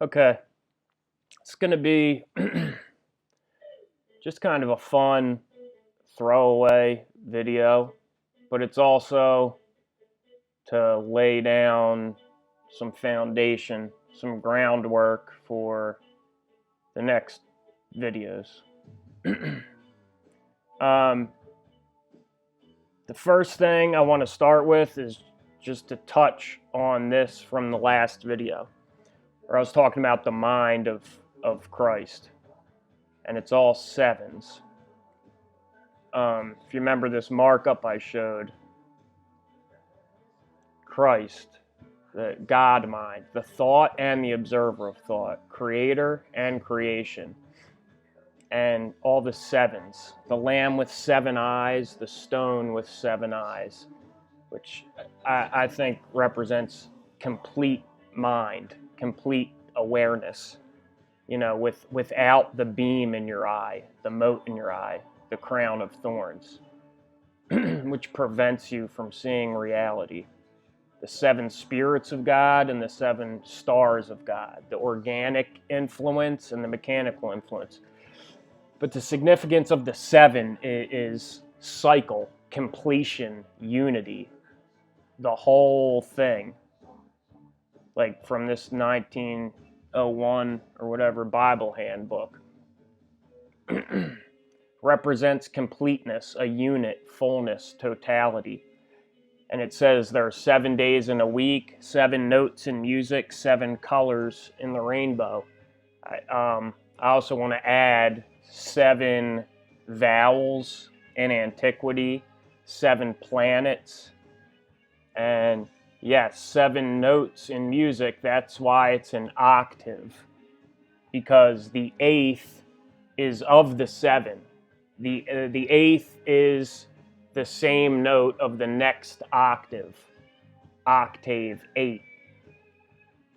Okay, it's going to be just kind of a fun throwaway video, but it's also to lay down some foundation, some groundwork for the next videos. um, the first thing I want to start with is just to touch on this from the last video, where I was talking about the mind of Christ, and it's all sevens. If you remember this markup I showed, Christ, the God mind, the thought and the observer of thought, creator and creation, and all the sevens, the lamb with 7 eyes, the stone with 7 eyes, which I think represents complete mind, complete awareness, without the beam in your eye, the mote in your eye, the crown of thorns, which prevents you from seeing reality. The 7 spirits of God and the 7 stars of God, the organic influence and the mechanical influence. But the significance of the 7 is cycle, completion, unity, the whole thing. Like from this 1901 or whatever Bible handbook. Represents completeness, a unit, fullness, totality. And it says there are 7 days in a week, 7 notes in music, 7 colors in the rainbow. I also want to add 7 vowels in antiquity, 7 planets, and yes, 7 notes in music. That's why it's an octave, because the 8th is of the 7. The 8th is the same note of the next octave, octave 8.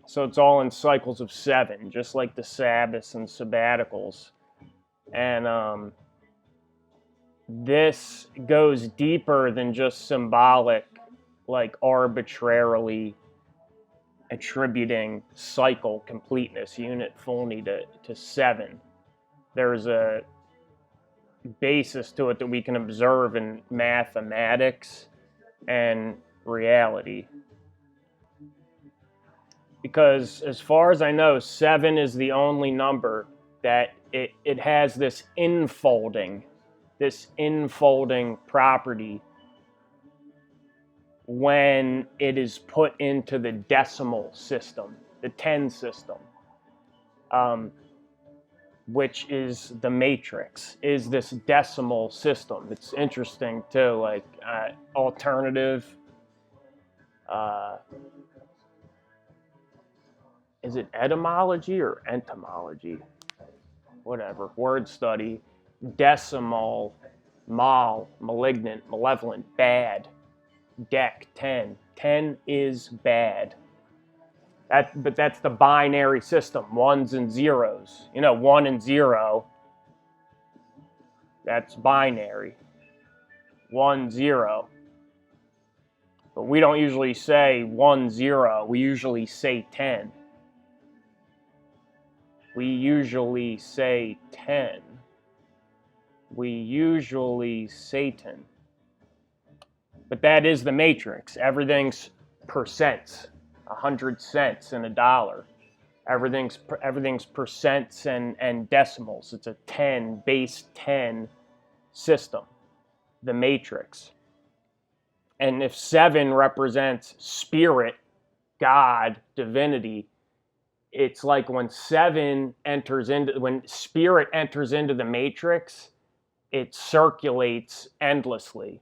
So it's all in cycles of 7, just like the Sabbaths and sabbaticals. And this goes deeper than just symbolic, like arbitrarily attributing cycle, completeness, unit, fullness to 7. There's a basis to it that we can observe in mathematics and reality. Because as far as I know, 7 is the only number that it has this infolding property when it is put into the decimal system, the 10 system, which is the matrix, is this decimal system. It's interesting too, like alternative, is it etymology or entomology? Whatever, word study, decimal, malignant, malevolent, bad, deck, 10. 10 is bad. But that's the binary system, ones and zeros. 1 and 0, that's binary. 1, 0. But we don't usually say 1, 0. We usually say 10. We usually say 10. We usually Satan. But that is the matrix. Everything's percents. 100 cents in a dollar. Everything's percents and decimals. It's a 10, base 10 system, the matrix. And if 7 represents spirit, God, divinity, it's like when spirit enters into the matrix, it circulates endlessly.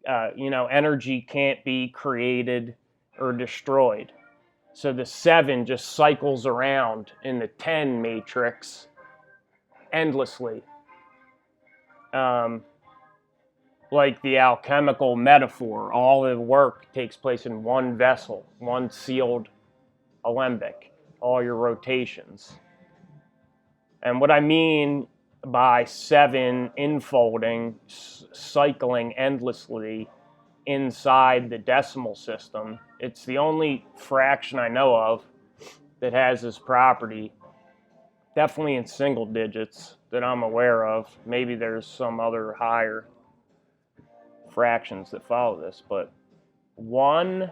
Energy can't be created or destroyed. So the 7 just cycles around in the 10 matrix endlessly. Like the alchemical metaphor, all the work takes place in one vessel, one sealed alembic, all your rotations. And what I mean by 7 infolding, cycling endlessly inside the decimal system, it's the only fraction I know of that has this property, definitely in single digits that I'm aware of. Maybe there's some other higher fractions that follow this, but 1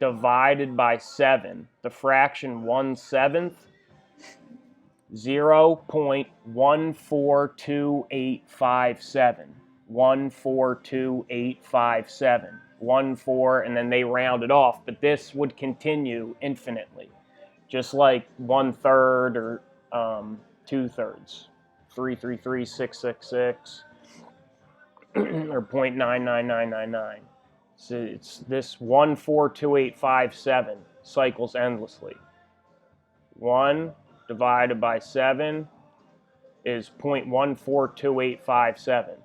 divided by 7, the fraction 1/7, 0.142857. 142,857. 1/4, and then they round it off, but this would continue infinitely, just like 1/3 or 2/3, 333,666, or 0.99999. So it's this 142,857 cycles endlessly. 1 divided by 7 is 0.142857.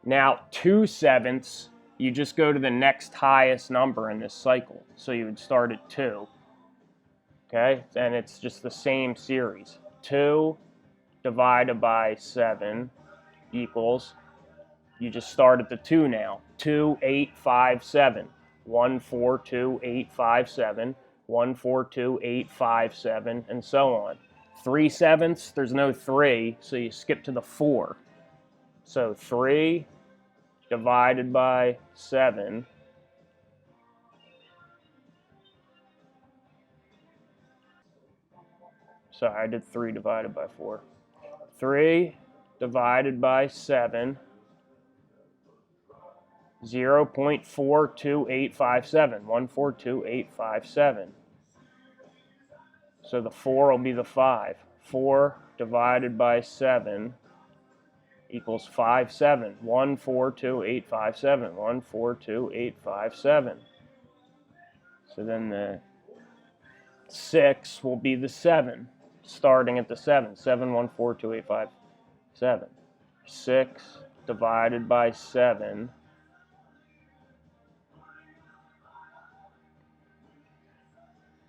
Now 2/7, you just go to the next highest number in this cycle. So you would start at 2. Okay, and it's just the same series. 2 divided by 7 equals, you just start at the 2 now. 2,857. 142,857. 142,857, and so on. 3/7, there's no 3, so you skip to the 4. So 3 divided by 7 sorry, I did 3 divided by 4. 3 divided by 7, 0.42857. 142,857. So the 4 will be the 5. 4 divided by 7 equals 5/7. 142,857. 142,857. So then the 6 will be the 7, starting at the 7. 7,142,857. 6 divided by 7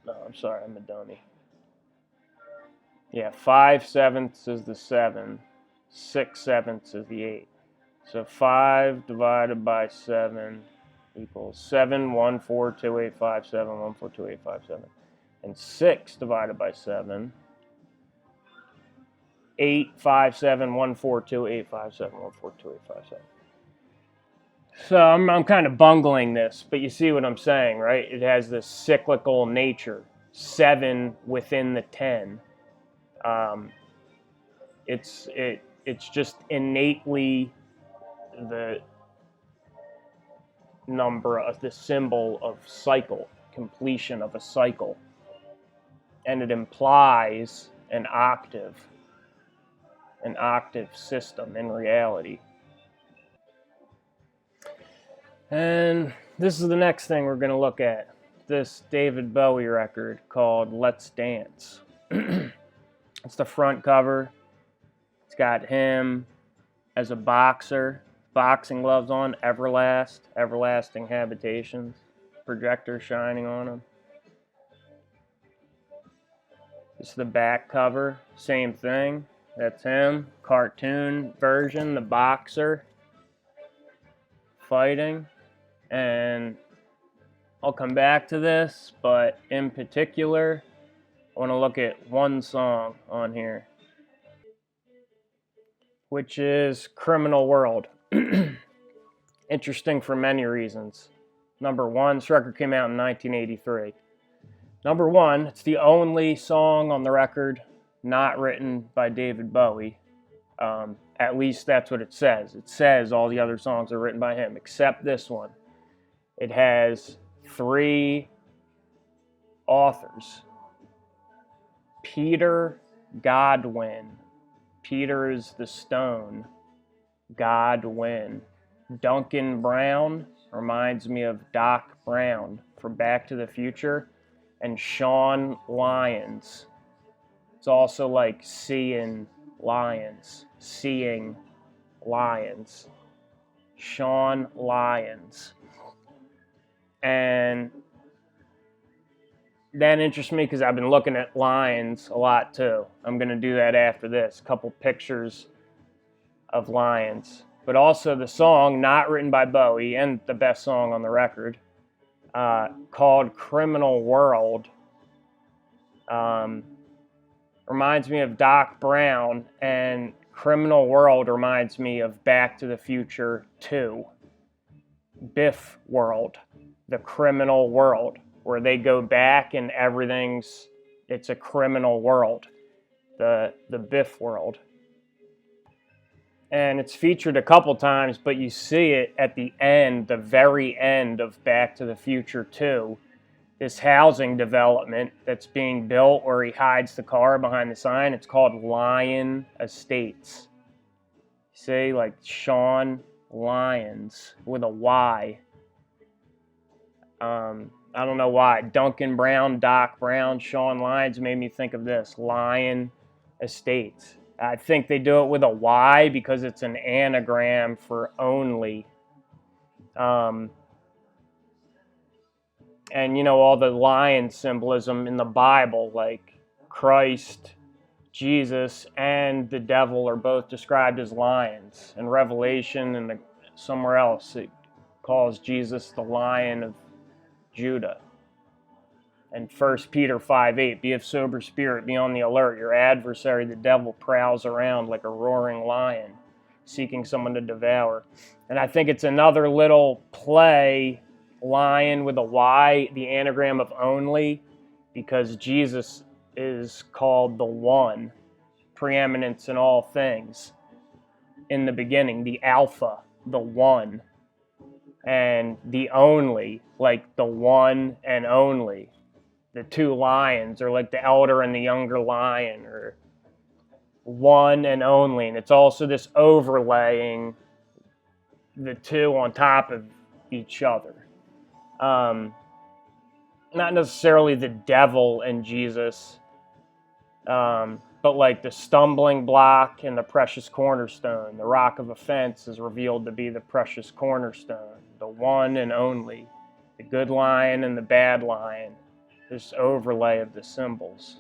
no, I'm sorry, I'm a dummy. Yeah, 5/7 is the 7. 6/7 is the 8. So 5 divided by 7 equals 7,142,857. 142,857. And 6 divided by 7, 857. 142,857. 142,857. So I'm kind of bungling this, but you see what I'm saying, right? It has this cyclical nature. 7 within the 10. It's just innately the number of the symbol of cycle, completion of a cycle, and it implies an octave system in reality. And this is the next thing we're going to look at, this David Bowie record called Let's Dance. It's the front cover. It's got him as a boxer, boxing gloves on, everlasting habitations, projector shining on him. This is the back cover, same thing. That's him, cartoon version, the boxer fighting. And I'll come back to this, but in particular, I want to look at one song on here, which is Criminal World. Interesting for many reasons. Number one, this record came out in 1983. Number one, it's the only song on the record not written by David Bowie. At least that's what it says. It says all the other songs are written by him, except this one. It has 3 authors. Peter Godwin. Peter is the stone. Godwin. Duncan Brown reminds me of Doc Brown from Back to the Future. And Sean Lyons. It's also like seeing lions. Seeing lions. Sean Lyons. And that interests me because I've been looking at lions a lot too. I'm going to do that after this. A couple pictures of lions. But also the song, not written by Bowie, and the best song on the record, called Criminal World, Reminds me of Doc Brown, and Criminal World reminds me of Back to the Future 2. Biff World, the criminal world, where they go back and it's a criminal world. The Biff world. And it's featured a couple times, but you see it at the end, the very end of Back to the Future 2, this housing development that's being built where he hides the car behind the sign. It's called Lyon Estates. See, like Sean Lyons with a Y. I don't know why. Duncan Brown, Doc Brown, Sean Lyons made me think of this. Lyon Estates. I think they do it with a Y because it's an anagram for only. And you know, all the lion symbolism in the Bible, like Christ, Jesus, and the devil are both described as lions. In Revelation and somewhere else, it calls Jesus the Lion of Judah. And 1 Peter 5:8, be of sober spirit, be on the alert. Your adversary, the devil, prowls around like a roaring lion, seeking someone to devour. And I think it's another little play, lion with a Y, the anagram of only, because Jesus is called the One, preeminence in all things. In the beginning, the Alpha, the One, and the Only, like the one and only. The two lions are like the elder and the younger lion, or one and only. And it's also this overlaying the two on top of each other. Not necessarily the devil and Jesus, but like the stumbling block and the precious cornerstone. The rock of offense is revealed to be the precious cornerstone, the one and only, the good lion and the bad lion. This overlay of the symbols.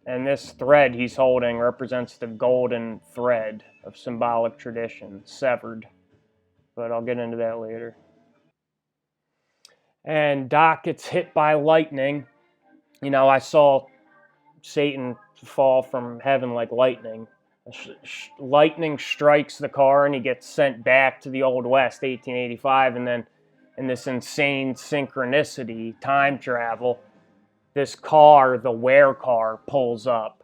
And this thread he's holding represents the golden thread of symbolic tradition, severed. But I'll get into that later. And Doc gets hit by lightning. You know, I saw Satan fall from heaven like lightning. Lightning strikes the car and he gets sent back to the Old West, 1885, and then in this insane synchronicity, time travel, this car, the Ware car, pulls up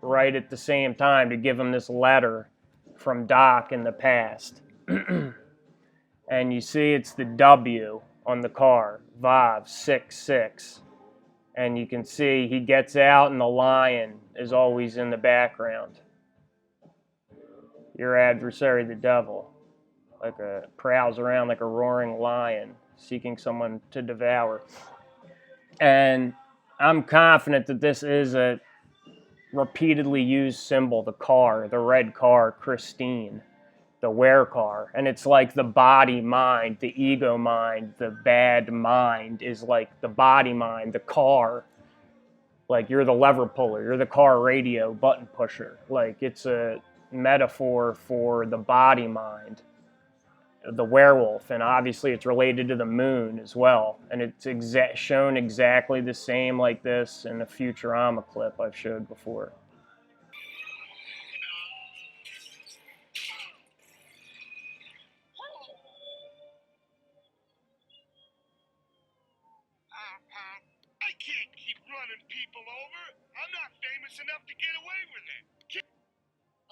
right at the same time to give him this letter from Doc in the past. And you see it's the W on the car, Vav 66. And you can see he gets out and the lion is always in the background. Your adversary, the devil, prowls around like a roaring lion, seeking someone to devour. And I'm confident that this is a repeatedly used symbol, the car, the red car, Christine, the Ware car. And it's like the body mind, the ego mind, the bad mind is like the body mind, the car. Like you're the lever puller, you're the car radio button pusher. Like it's a metaphor for the body mind, the werewolf, and obviously it's related to the moon as well. And it's shown exactly the same like this in a Futurama clip I've showed before. I can't keep running people over. I'm not famous enough to get away with it.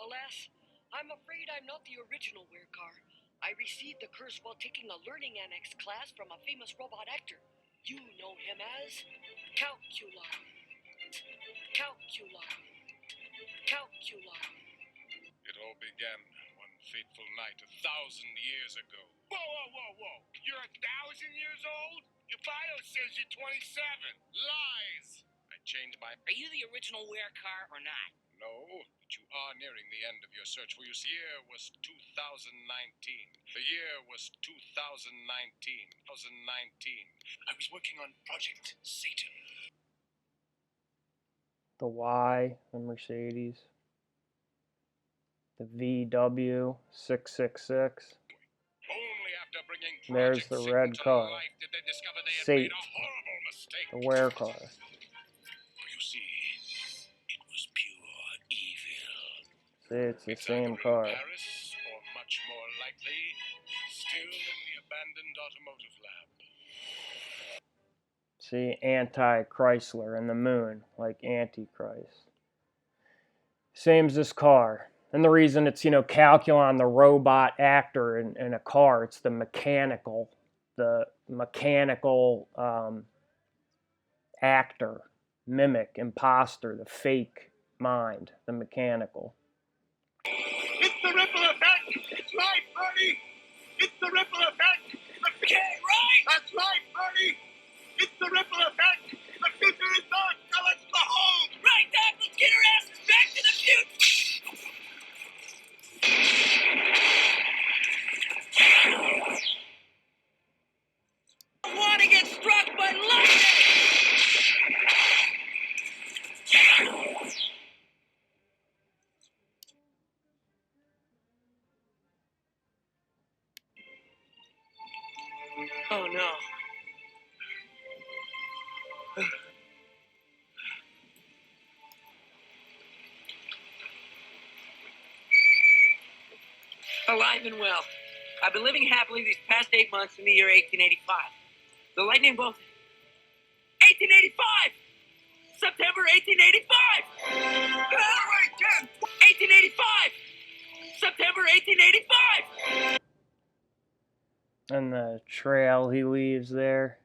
Alas, I'm afraid I'm not the original Werecar. I received the curse while taking a learning annex class from a famous robot actor. You know him as Calculi. Calculi. Calculi. It all began one fateful night 1,000 years ago. Whoa. You're 1,000 years old? Your bio says you're 27. Lies! I changed my... Are you the original Werecar or not? No, but you are nearing the end of your search. For your year was 2019. The year was 2019. 2019. I was working on Project Satan. The Y, the Mercedes. The VW 666. Only after bringing There's Project the Satan red to car. life did they discover they had Satan. made a horrible mistake. The where car. You see, it was pure evil. See, it's the It's same either car. in Paris, or much more likely, still in the abandoned automotive lab. See, anti-Chrysler and the moon, like Antichrist. Same as this car. And the reason it's, Calculon, the robot actor in a car, it's the mechanical actor, mimic, imposter, the fake mind, the mechanical. It's the ripple effect! It's right, Bernie! It's the ripple effect! Okay, right! That's right, Bernie! It's the ripple effect! The future is done! Now let's go home! Right, Dad! Let's get our asses back to the future! I want to get struck by lightning! Oh no. Alive and well. I've been living happily these past 8 months in the year 1885. The lightning bolt. 1885! September 1885! Wait, Ken! 1885! September 1885! And the trail he leaves there.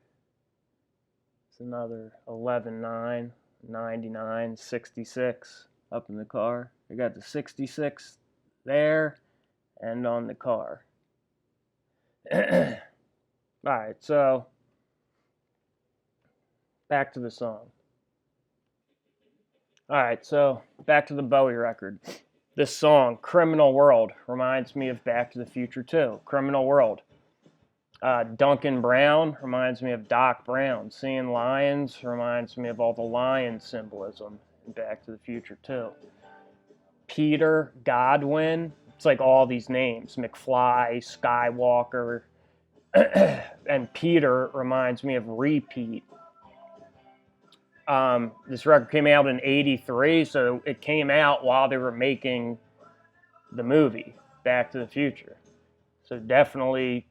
It's another 11-9, 99, 66 up in the car. They got the 66 there and on the car. Alright, so back to the song. Alright, so back to the Bowie record. This song, Criminal World, reminds me of Back to the Future 2. Criminal World. Duncan Brown reminds me of Doc Brown. Seeing lions reminds me of all the lion symbolism in Back to the Future 2. Peter, Godwin, it's like all these names. McFly, Skywalker. And Peter reminds me of Repeat. This record came out in '83, so it came out while they were making the movie, Back to the Future. So definitely,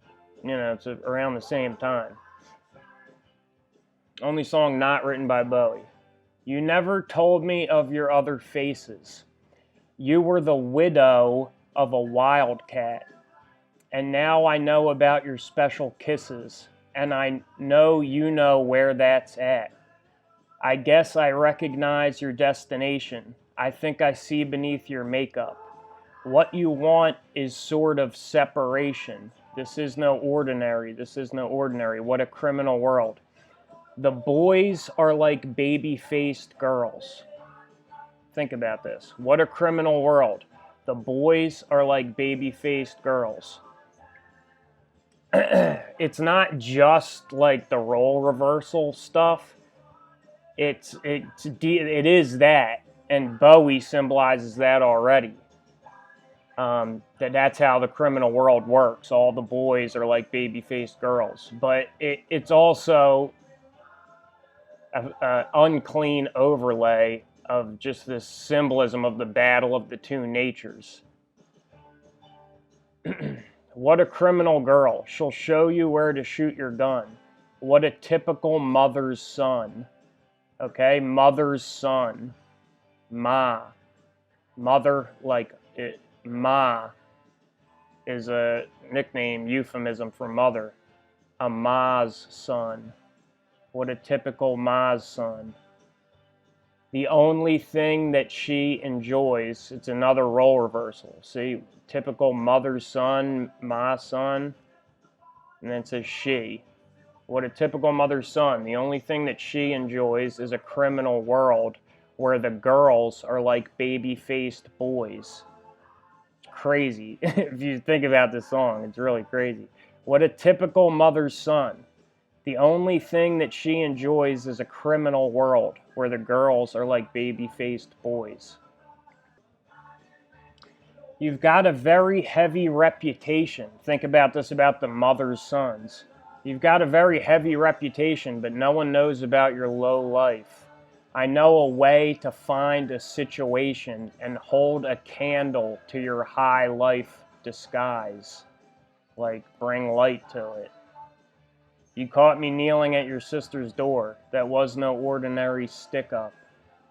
it's around the same time. Only song not written by Bowie. You never told me of your other faces. You were the widow of a wildcat. And now I know about your special kisses. And I know you know where that's at. I guess I recognize your destination. I think I see beneath your makeup. What you want is sort of separation. This is no ordinary. This is no ordinary. What a criminal world. The boys are like baby-faced girls. Think about this. What a criminal world. The boys are like baby-faced girls. It's not just like the role reversal stuff. It is that, and Bowie symbolizes that already. That's how the criminal world works. All the boys are like baby-faced girls, but it's also an unclean overlay of just this symbolism of the battle of the two natures. What a criminal girl. She'll show you where to shoot your gun. What a typical mother's son. Okay, mother's son. Ma. Mother, like it, Ma is a nickname, euphemism for mother. A Ma's son. What a typical Ma's son. The only thing that she enjoys, it's another role reversal. See, typical mother's son, Ma son, and then it says she. What a typical mother's son. The only thing that she enjoys is a criminal world where the girls are like baby-faced boys. Crazy. If you think about this song, it's really crazy. What a typical mother's son. The only thing that she enjoys is a criminal world where the girls are like baby-faced boys. You've got a very heavy reputation. Think about this about the mother's sons. You've got a very heavy reputation, but no one knows about your low life. I know a way to find a situation and hold a candle to your high life disguise. Like, bring light to it. You caught me kneeling at your sister's door. That was no ordinary stick-up.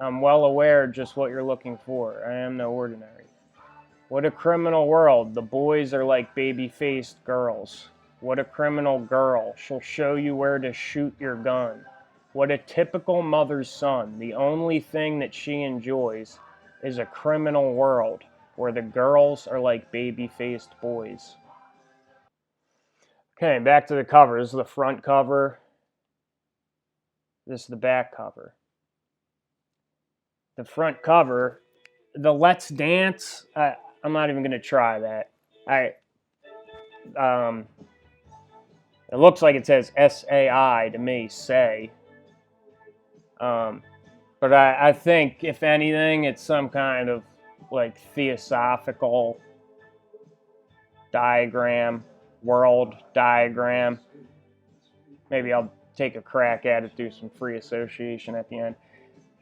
I'm well aware just what you're looking for. I am no ordinary. What a criminal world. The boys are like baby-faced girls. What a criminal girl. She'll show you where to shoot your gun. What a typical mother's son. The only thing that she enjoys is a criminal world where the girls are like baby-faced boys. Okay, back to the cover. This is the front cover. This is the back cover. The front cover, the Let's Dance, I'm not even going to try that. It looks like it says S-A-I to me, say. But I think, if anything, it's some kind of, like, theosophical diagram, world diagram. Maybe I'll take a crack at it, do some free association at the end.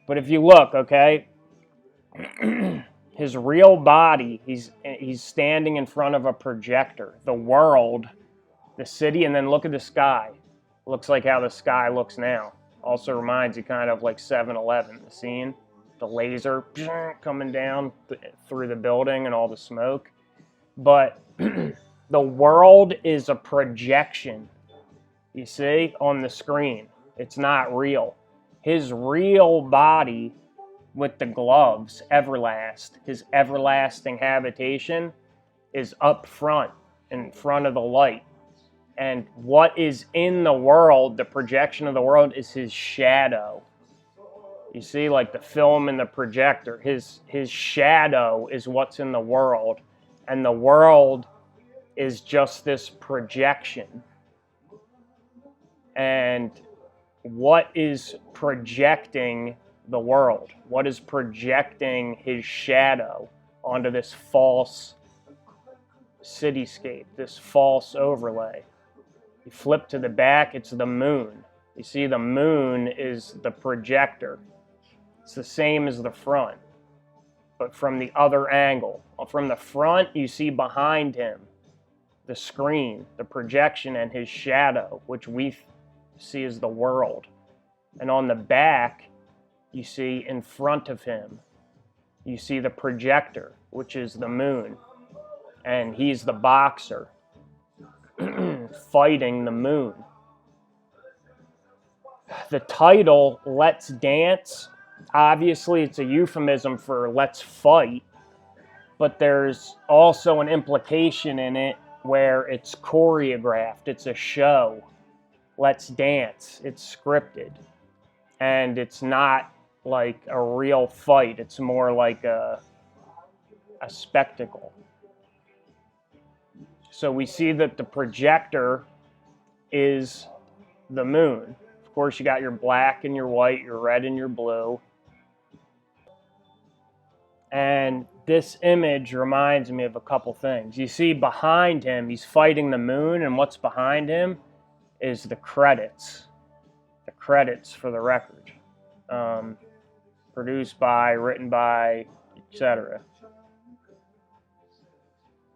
But if you look, okay, his real body, he's standing in front of a projector. The world, the city, and then look at the sky. Looks like how the sky looks now. Also reminds you kind of like 7-Eleven, the scene. The laser coming down through the building and all the smoke. But the world is a projection, you see, on the screen. It's not real. His real body with the gloves, his everlasting habitation, is up front, in front of the light. And what is in the world, the projection of the world, is his shadow. You see, like the film and the projector, his shadow is what's in the world. And the world is just this projection. And what is projecting the world? What is projecting his shadow onto this false cityscape, this false overlay? You flip to the back, it's the moon. You see, the moon is the projector. It's the same as the front, but from the other angle. From the front, you see behind him the screen, the projection, and his shadow, which we see as the world. And on the back, you see in front of him, you see the projector, which is the moon. And he's the boxer fighting the moon. The title, Let's Dance, obviously it's a euphemism for let's fight, but there's also an implication in it where it's choreographed, it's a show. Let's dance, it's scripted. And it's not like a real fight, it's more like a spectacle. So we see that the projector is the moon. Of course, you got your black and your white, your red and your blue. And this image reminds me of a couple things. You see behind him, he's fighting the moon, and what's behind him is the credits. The credits for the record. Produced by, written by, etc.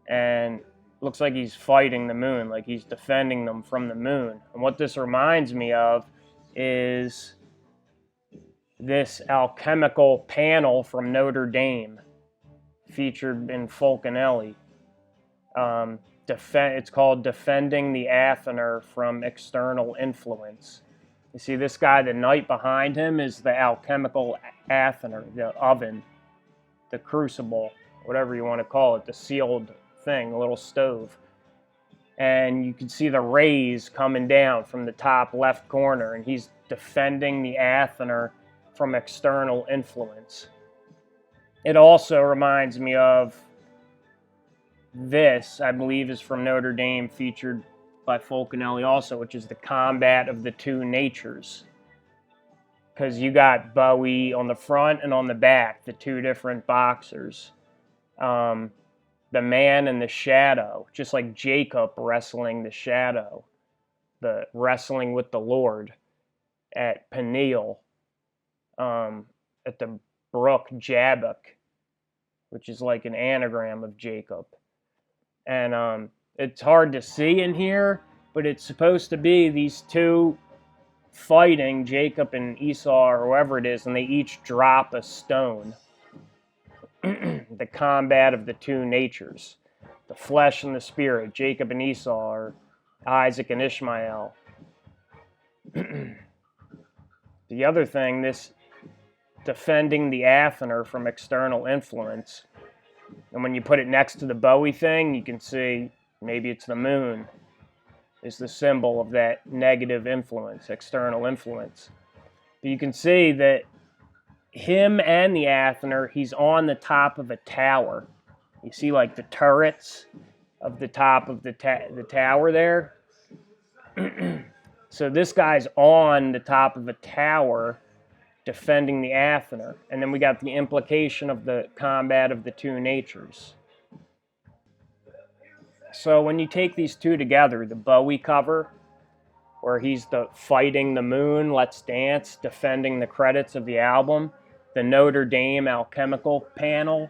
And looks like he's fighting the moon, like he's defending them from the moon. And what this reminds me of is this alchemical panel from Notre Dame, featured in Fulcanelli. It's called Defending the Athener from External Influence. You see this guy, the knight behind him is the alchemical Athener, the oven, the crucible, whatever you want to call it, the sealed thing, a little stove. And you can see the rays coming down from the top left corner, and he's defending the Athener from external influence. It also reminds me of this, I believe is from Notre Dame, featured by Fulcanelli also, which is the combat of the two natures. Because you got Bowie on the front and on the back, the two different boxers. The man and the shadow, just like Jacob wrestling the shadow. the wrestling with the Lord at Peniel, at the brook Jabbok, which is like an anagram of Jacob. And it's hard to see in here, but it's supposed to be these two fighting, Jacob and Esau or whoever it is, and they each drop a stone. The combat of the two natures, the flesh and the spirit, Jacob and Esau, or Isaac and Ishmael. The other thing, this defending the Athener from external influence. And when you put it next to the Bowie thing, you can see maybe it's the moon is the symbol of that negative influence, external influence. But you can see that him and the Athener, he's on the top of a tower. You see like the turrets of the top of the tower there? So this guy's on the top of a tower defending the Athener. And then we got the implication of the combat of the two natures. So when you take these two together, the Bowie cover, where he's fighting the moon, Let's Dance, defending the credits of the album, the Notre Dame alchemical panel,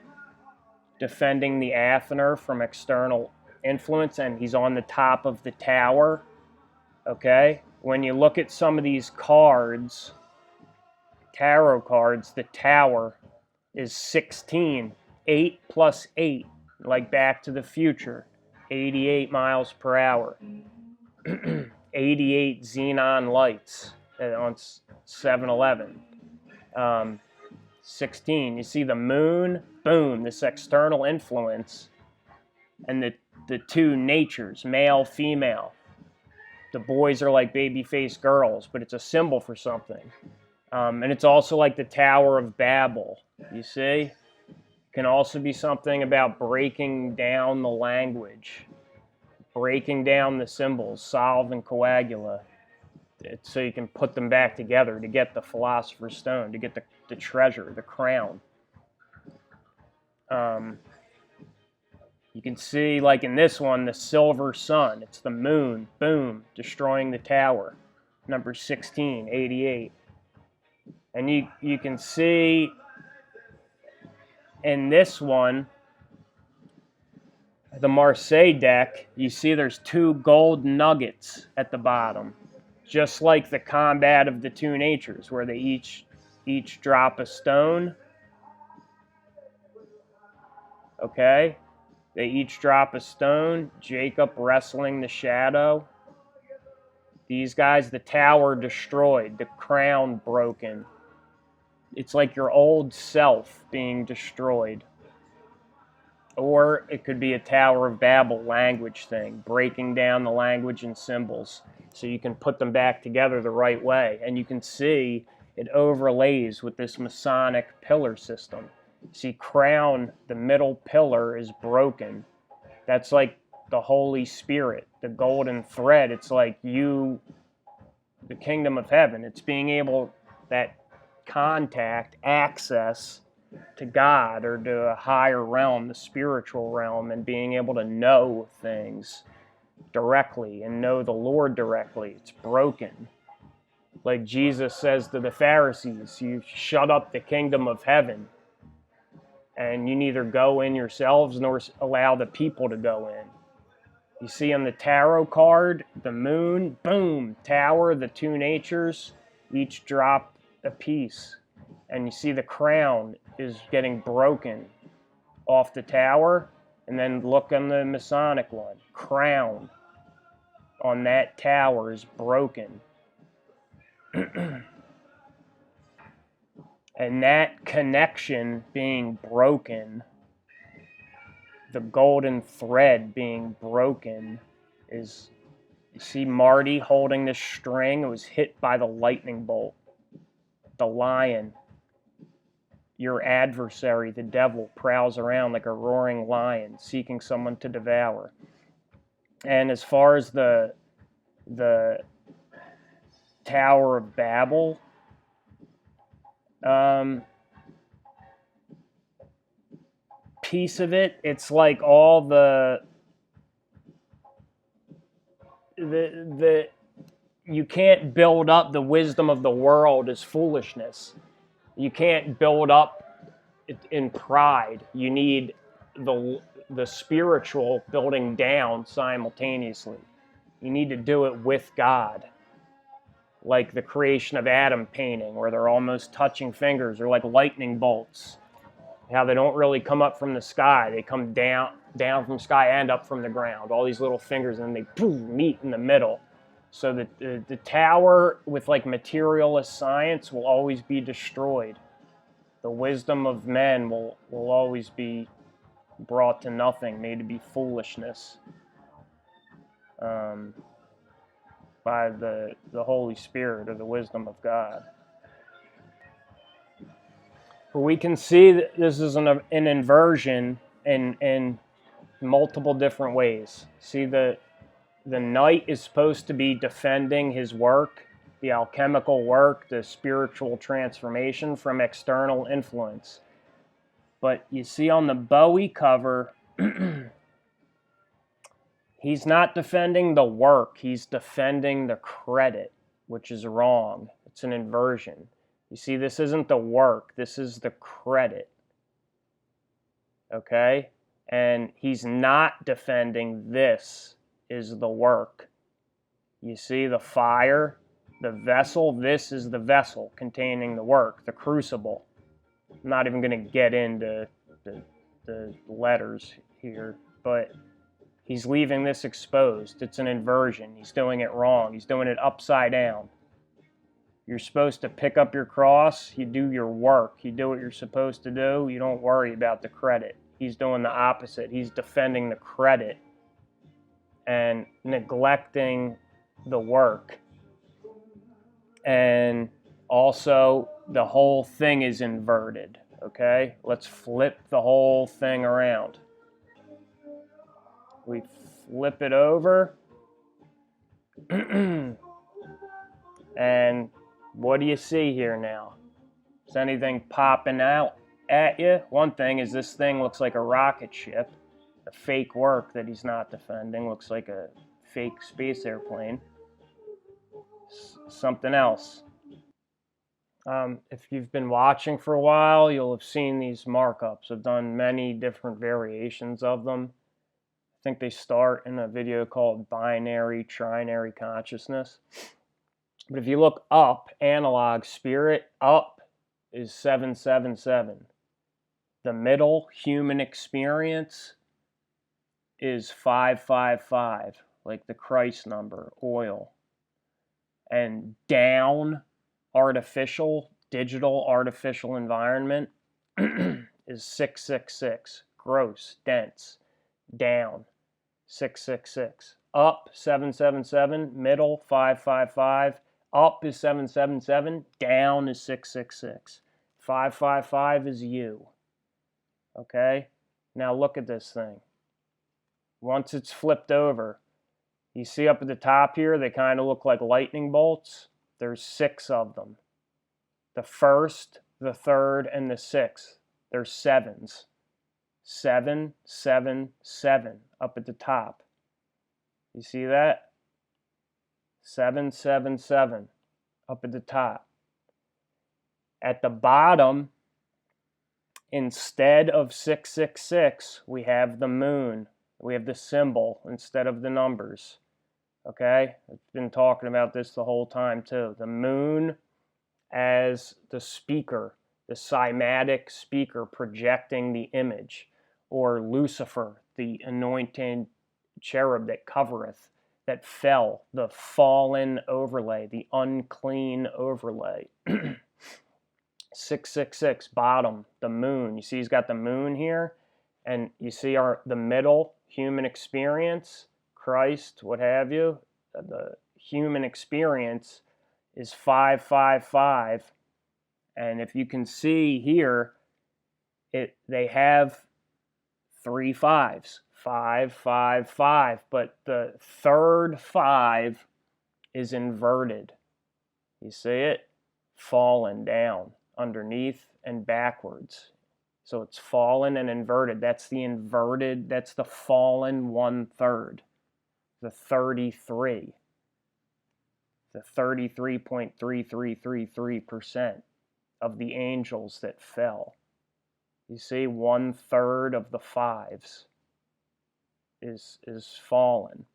defending the Athener from external influence, and he's on the top of the tower, okay? When you look at some of these cards, tarot cards, the tower is 16, 8 plus 8, like Back to the Future, 88 miles per hour, 88 xenon lights on 7-Eleven. 16, you see the moon, boom, this external influence, and the two natures, male, female. The boys are like baby-faced girls, but it's a symbol for something. And it's also like the Tower of Babel, you see? Can also be something about breaking down the language, breaking down the symbols, solve and coagula, so you can put them back together to get the Philosopher's Stone, to get the treasure, the crown. You can see, like in this one, the silver sun. It's the moon, boom, destroying the tower. Number 16, 88. And you can see in this one, the Marseille deck, you see there's two gold nuggets at the bottom. Just like the combat of the two natures, where they each drop a stone. Okay? They each drop a stone. Jacob wrestling the shadow. These guys, the tower destroyed, the crown broken. It's like your old self being destroyed. Or it could be a Tower of Babel language thing, breaking down the language and symbols so you can put them back together the right way. And you can see it overlays with this Masonic pillar system. See, crown, the middle pillar is broken. That's like the Holy Spirit, the golden thread. It's like you, the kingdom of heaven. It's being able, that contact, access to God or to a higher realm, the spiritual realm, and being able to know things directly and know the Lord directly. It's broken. Like Jesus says to the Pharisees, you shut up the kingdom of heaven, and you neither go in yourselves nor allow the people to go in. You see on the tarot card, the moon, boom, tower, the two natures, each drop a piece. And you see the crown is getting broken off the tower. And then look on the Masonic one. Crown on that tower is broken. And that connection being broken, the golden thread being broken, is, you see Marty holding this string. It was hit by the lightning bolt. The lion, your adversary, the devil, prowls around like a roaring lion, seeking someone to devour. And as far as the Tower of Babel, piece of it, it's like all the you can't build up the wisdom of the world as foolishness. You can't build up it in pride. You need the spiritual building down simultaneously. You need to do it with God. Like the creation of Adam painting, where they're almost touching fingers, or like lightning bolts. How they don't really come up from the sky. They come down from the sky and up from the ground. All these little fingers, and then they meet in the middle. So that the tower with like materialist science will always be destroyed. The wisdom of men will always be brought to nothing, made to be foolishness by the Holy Spirit or the wisdom of God. But we can see that this is an inversion in multiple different ways. See, the knight is supposed to be defending his work, the alchemical work, the spiritual transformation from external influence. But you see on the Bowie cover, he's not defending the work, he's defending the credit, which is wrong. It's an inversion. You see, this isn't the work, this is the credit. Okay? And he's not defending this is the work. You see the fire, the vessel, this is the vessel containing the work, the crucible. I'm not even going to get into the letters here, but he's leaving this exposed. It's an inversion. He's doing it wrong. He's doing it upside down. You're supposed to pick up your cross, you do your work, you do what you're supposed to do, you don't worry about the credit. He's doing the opposite. He's defending the credit and neglecting the work. And also, the whole thing is inverted, okay? Let's flip the whole thing around. We flip it over. And what do you see here now? Is anything popping out at you? One thing is this thing looks like a rocket ship. The fake work that he's not defending looks like a fake space airplane. Something else. If you've been watching for a while, you'll have seen these markups. I've done many different variations of them. I think they start in a video called Binary Trinary Consciousness. But if you look up, analog spirit, up is 777. The middle, human experience, is 555, like the Christ number, oil. And down, artificial, digital artificial environment is 666, gross, dense, down, 666. Up, 777, middle, 555, up is 777, down is 666. 555 is you. Okay? Now look at this thing. Once it's flipped over, you see up at the top here, they kind of look like lightning bolts. There's 6 of them. The first, the third, and the 6th. There's 7s. 7, 7, 7 up at the top. You see that? 7, 7, 7 up at the top. At the bottom, instead of 666, we have the moon. We have the symbol instead of the numbers. Okay? I've been talking about this the whole time too. The moon as the speaker, the cymatic speaker projecting the image, or Lucifer, the anointed cherub that covereth, that fell, the fallen overlay, the unclean overlay. 666, bottom, the moon. You see he's got the moon here, and you see the middle, human experience, Christ, what have you. The human experience is 555, and if you can see here, they have 3 5s, 5, 5, 5, but the third 5 is inverted. You see it? Fallen down, underneath and backwards. So it's fallen and inverted. That's the inverted, that's the fallen 1/3, the 33. the 33.3333% of the angels that fell. You see, 1/3 of the fives is fallen.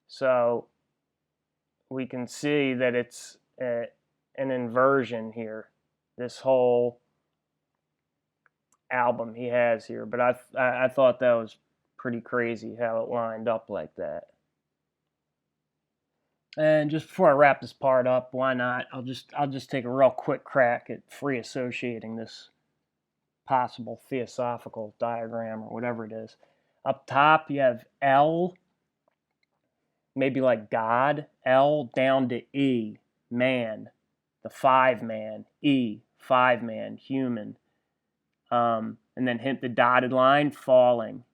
So we can see that it's an inversion here, this whole album he has here. But I thought that was pretty crazy how it lined up like that. And just before I wrap this part up, why not? I'll just take a real quick crack at free associating this possible theosophical diagram or whatever it is. Up top you have L, maybe like God, L down to E, man, the 5-man, E, 5-man, human. And then hit the dotted line, falling.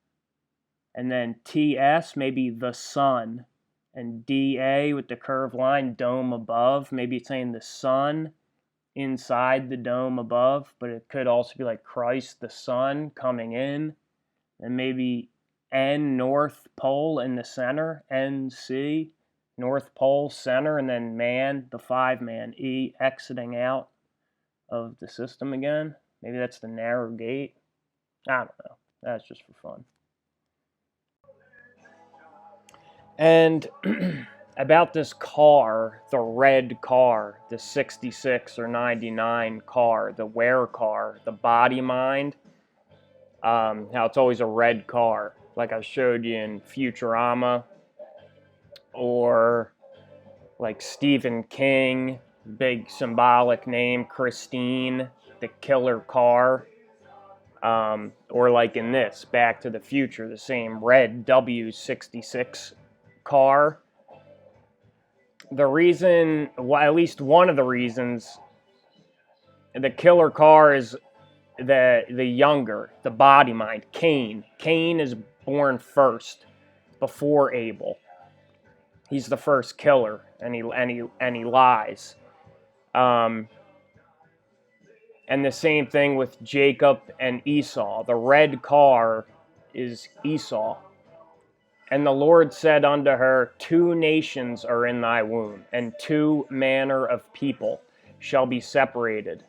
And then TS, maybe the sun. And DA with the curved line, dome above. Maybe it's saying the sun inside the dome above, but it could also be like Christ, the sun, coming in. And maybe N, North Pole in the center. NC, North Pole, center. And then man, the 5-man, E, exiting out of the system again. Maybe that's the narrow gate. I don't know. That's just for fun. And about this car, the red car, the 66 or 99 car, the wear car, the body mind, how it's always a red car, like I showed you in Futurama, or like Stephen King, big symbolic name, Christine, the killer car. Or like in this, Back to the Future, the same red W66 car. The reason, well, at least one of the reasons, the killer car is the younger, the body mind, Cain. Cain is born first, before Abel. He's the first killer, and he lies. And the same thing with Jacob and Esau. The red car is Esau. And the Lord said unto her, 2 nations are in thy womb, and 2 manner of people shall be separated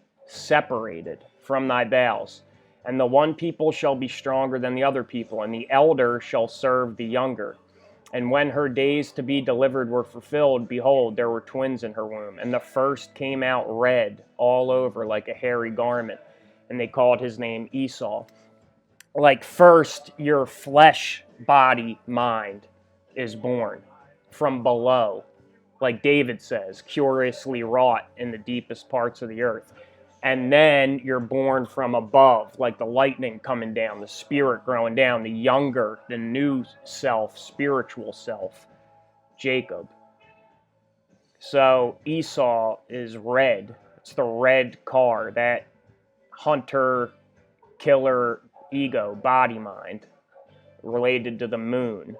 from thy bowels. And the one people shall be stronger than the other people, and the elder shall serve the younger. And when her days to be delivered were fulfilled, behold, there were twins in her womb. And the first came out red all over like a hairy garment. And they called his name Esau. Like first, your flesh, body, mind is born from below. Like David says, curiously wrought in the deepest parts of the earth. And then you're born from above, like the lightning coming down, the spirit growing down, the younger, the new self, spiritual self, Jacob. So Esau is red. It's the red car, that hunter, killer, ego, body mind, related to the moon.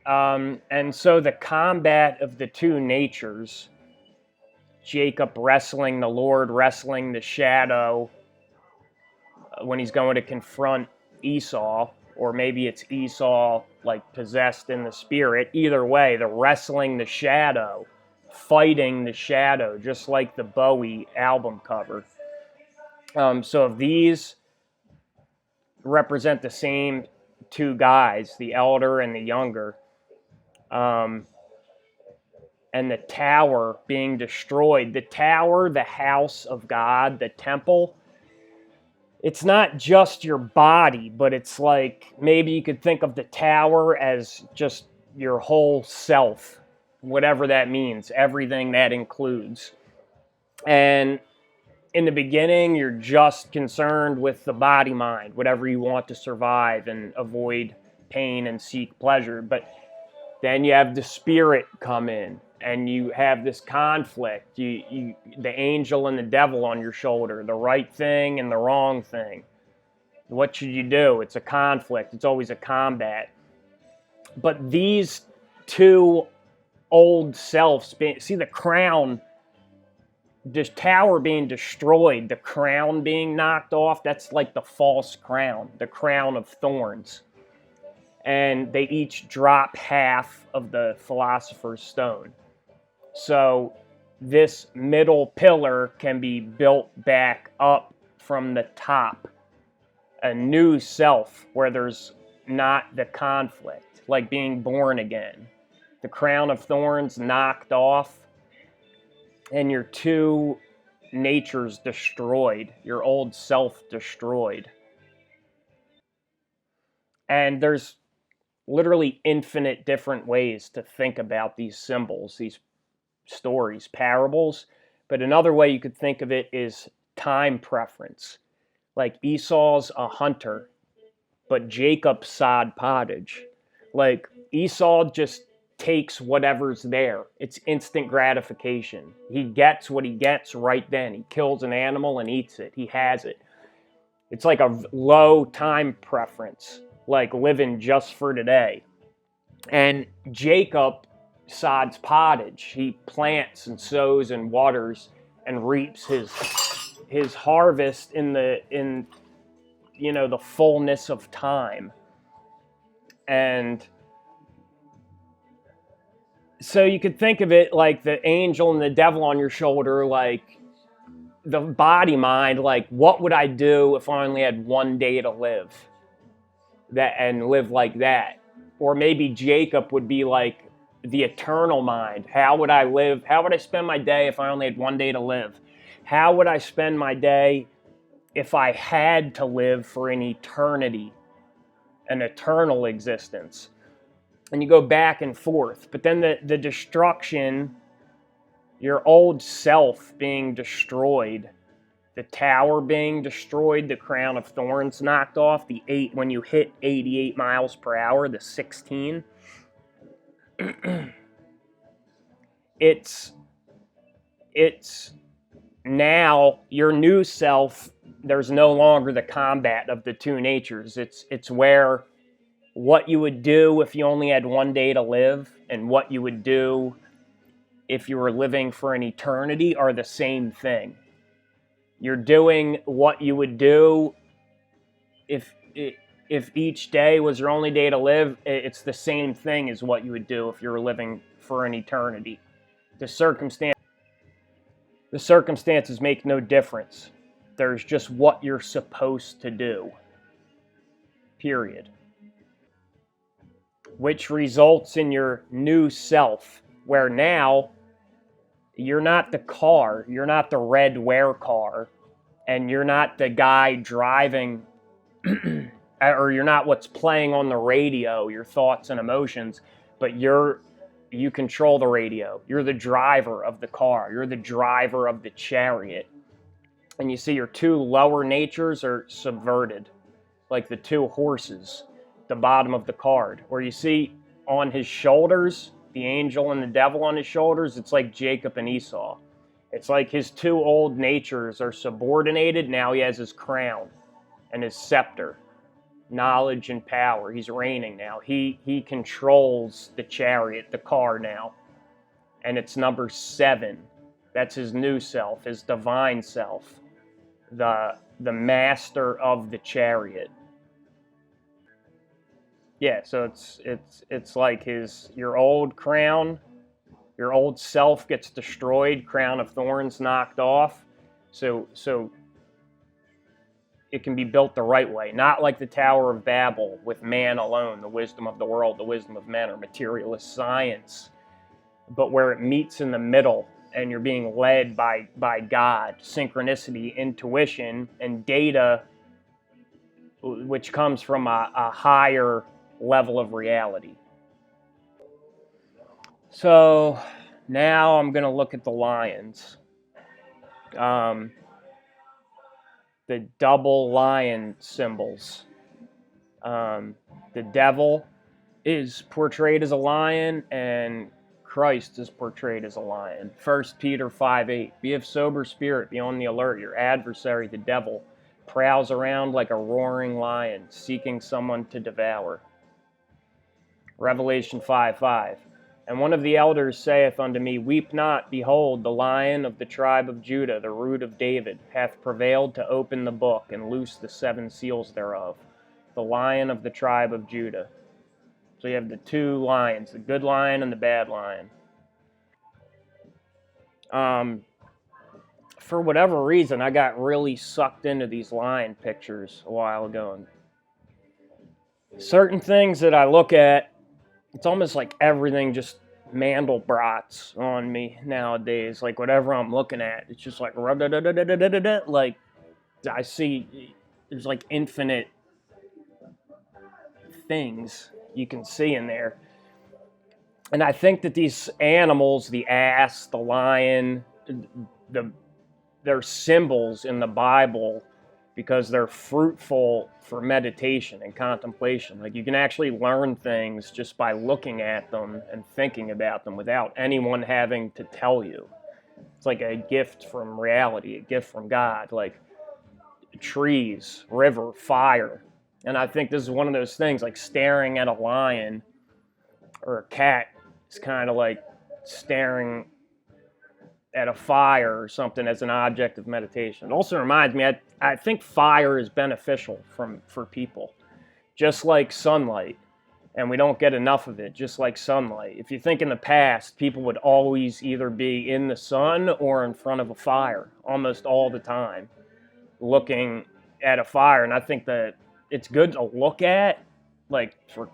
And so the combat of the 2 natures, Jacob wrestling the Lord, wrestling the shadow when he's going to confront Esau, or maybe it's Esau like possessed in the spirit. Either way, the wrestling the shadow, fighting the shadow, just like the Bowie album cover. So if these represent the same 2 guys, the elder and the younger, and the tower being destroyed. The tower, the house of God, the temple, it's not just your body, but it's like, maybe you could think of the tower as just your whole self, whatever that means, everything that includes. And in the beginning, you're just concerned with the body mind, whatever you want to survive and avoid pain and seek pleasure. But then you have the spirit come in, and you have this conflict. The angel and the devil on your shoulder, the right thing and the wrong thing. What should you do? It's a conflict. It's always a combat. But these 2 old selves, see the crown, this tower being destroyed, the crown being knocked off, that's like the false crown, the crown of thorns. and they each drop half of the Philosopher's Stone. So this middle pillar can be built back up from the top, a new self where there's not the conflict, like being born again. The crown of thorns knocked off, and your two natures destroyed, your old self destroyed. And there's literally infinite different ways to think about these symbols, these stories, parables. But another way you could think of it is time preference. Like Esau's a hunter, but Jacob sod pottage. Like Esau just takes whatever's there. It's instant gratification. He gets what he gets right then. He kills an animal and eats it. He has it. It's like a low time preference, like living just for today. And Jacob sods pottage. He plants and sows and waters and reaps his harvest in the fullness of time. And so you could think of it like the angel and the devil on your shoulder, like the body mind, like what would I do if I only had one day to live and live like that? Or maybe Jacob would be like the eternal mind. How would I live? How would I spend my day if I only had one day to live? How would I spend my day if I had to live for an eternity, an eternal existence? And you go back and forth. But then the destruction, your old self being destroyed, the tower being destroyed, the crown of thorns knocked off, when you hit 88 miles per hour, the 16. It's now your new self. There's no longer the combat of the two natures. It's where what you would do if you only had one day to live and what you would do if you were living for an eternity are the same thing. You're doing what you would do if each day was your only day to live. It's the same thing as what you would do if you were living for an eternity. The circumstances make no difference. There's just what you're supposed to do. Period. Which results in your new self, where now you're not the car, you're not the red wear car, and you're not the guy driving, or you're not what's playing on the radio, your thoughts and emotions, but you control the radio. You're the driver of the car. You're the driver of the chariot. And you see your two lower natures are subverted, like the two horses, the bottom of the card, where you see on his shoulders, the angel and the devil on his shoulders, it's like Jacob and Esau. It's like his two old natures are subordinated. Now he has his crown and his scepter, knowledge and power. He's reigning now. He controls the chariot, the car now. And it's number 7. That's his new self, his divine self, the master of the chariot. Yeah, so it's like your old crown, your old self gets destroyed, crown of thorns knocked off. So it can be built the right way, not like the Tower of Babel with man alone, the wisdom of the world, the wisdom of men, or materialist science, but where it meets in the middle and you're being led by God, synchronicity, intuition, and data, which comes from a higher level of reality. So now I'm going to look at the lions. The double lion symbols. The devil is portrayed as a lion, and Christ is portrayed as a lion. 1 Peter 5:8. Be of sober spirit, be on the alert. Your adversary, the devil, prowls around like a roaring lion, seeking someone to devour. Revelation 5:5. And one of the elders saith unto me, Weep not, behold, the Lion of the tribe of Judah, the Root of David, hath prevailed to open the book and loose the 7 seals thereof. The Lion of the tribe of Judah. So you have the two lions, the good lion and the bad lion. For whatever reason, I got really sucked into these lion pictures a while ago. And certain things that I look at, it's almost like everything just Mandelbrot's on me nowadays. Like whatever I'm looking at, it's just like like I see there's like infinite things you can see in there. And I think that these animals, the ass, the lion, they're symbols in the Bible because they're fruitful for meditation and contemplation. Like you can actually learn things just by looking at them and thinking about them without anyone having to tell you. It's like a gift from reality, a gift from God, like trees, river, fire. And I think this is one of those things, like staring at a lion or a cat is kind of like staring at a fire or something as an object of meditation. It also reminds me, I think fire is beneficial for people, just like sunlight. And we don't get enough of it, just like sunlight. If you think in the past, people would always either be in the sun or in front of a fire, almost all the time, looking at a fire. And I think that it's good to look at, like for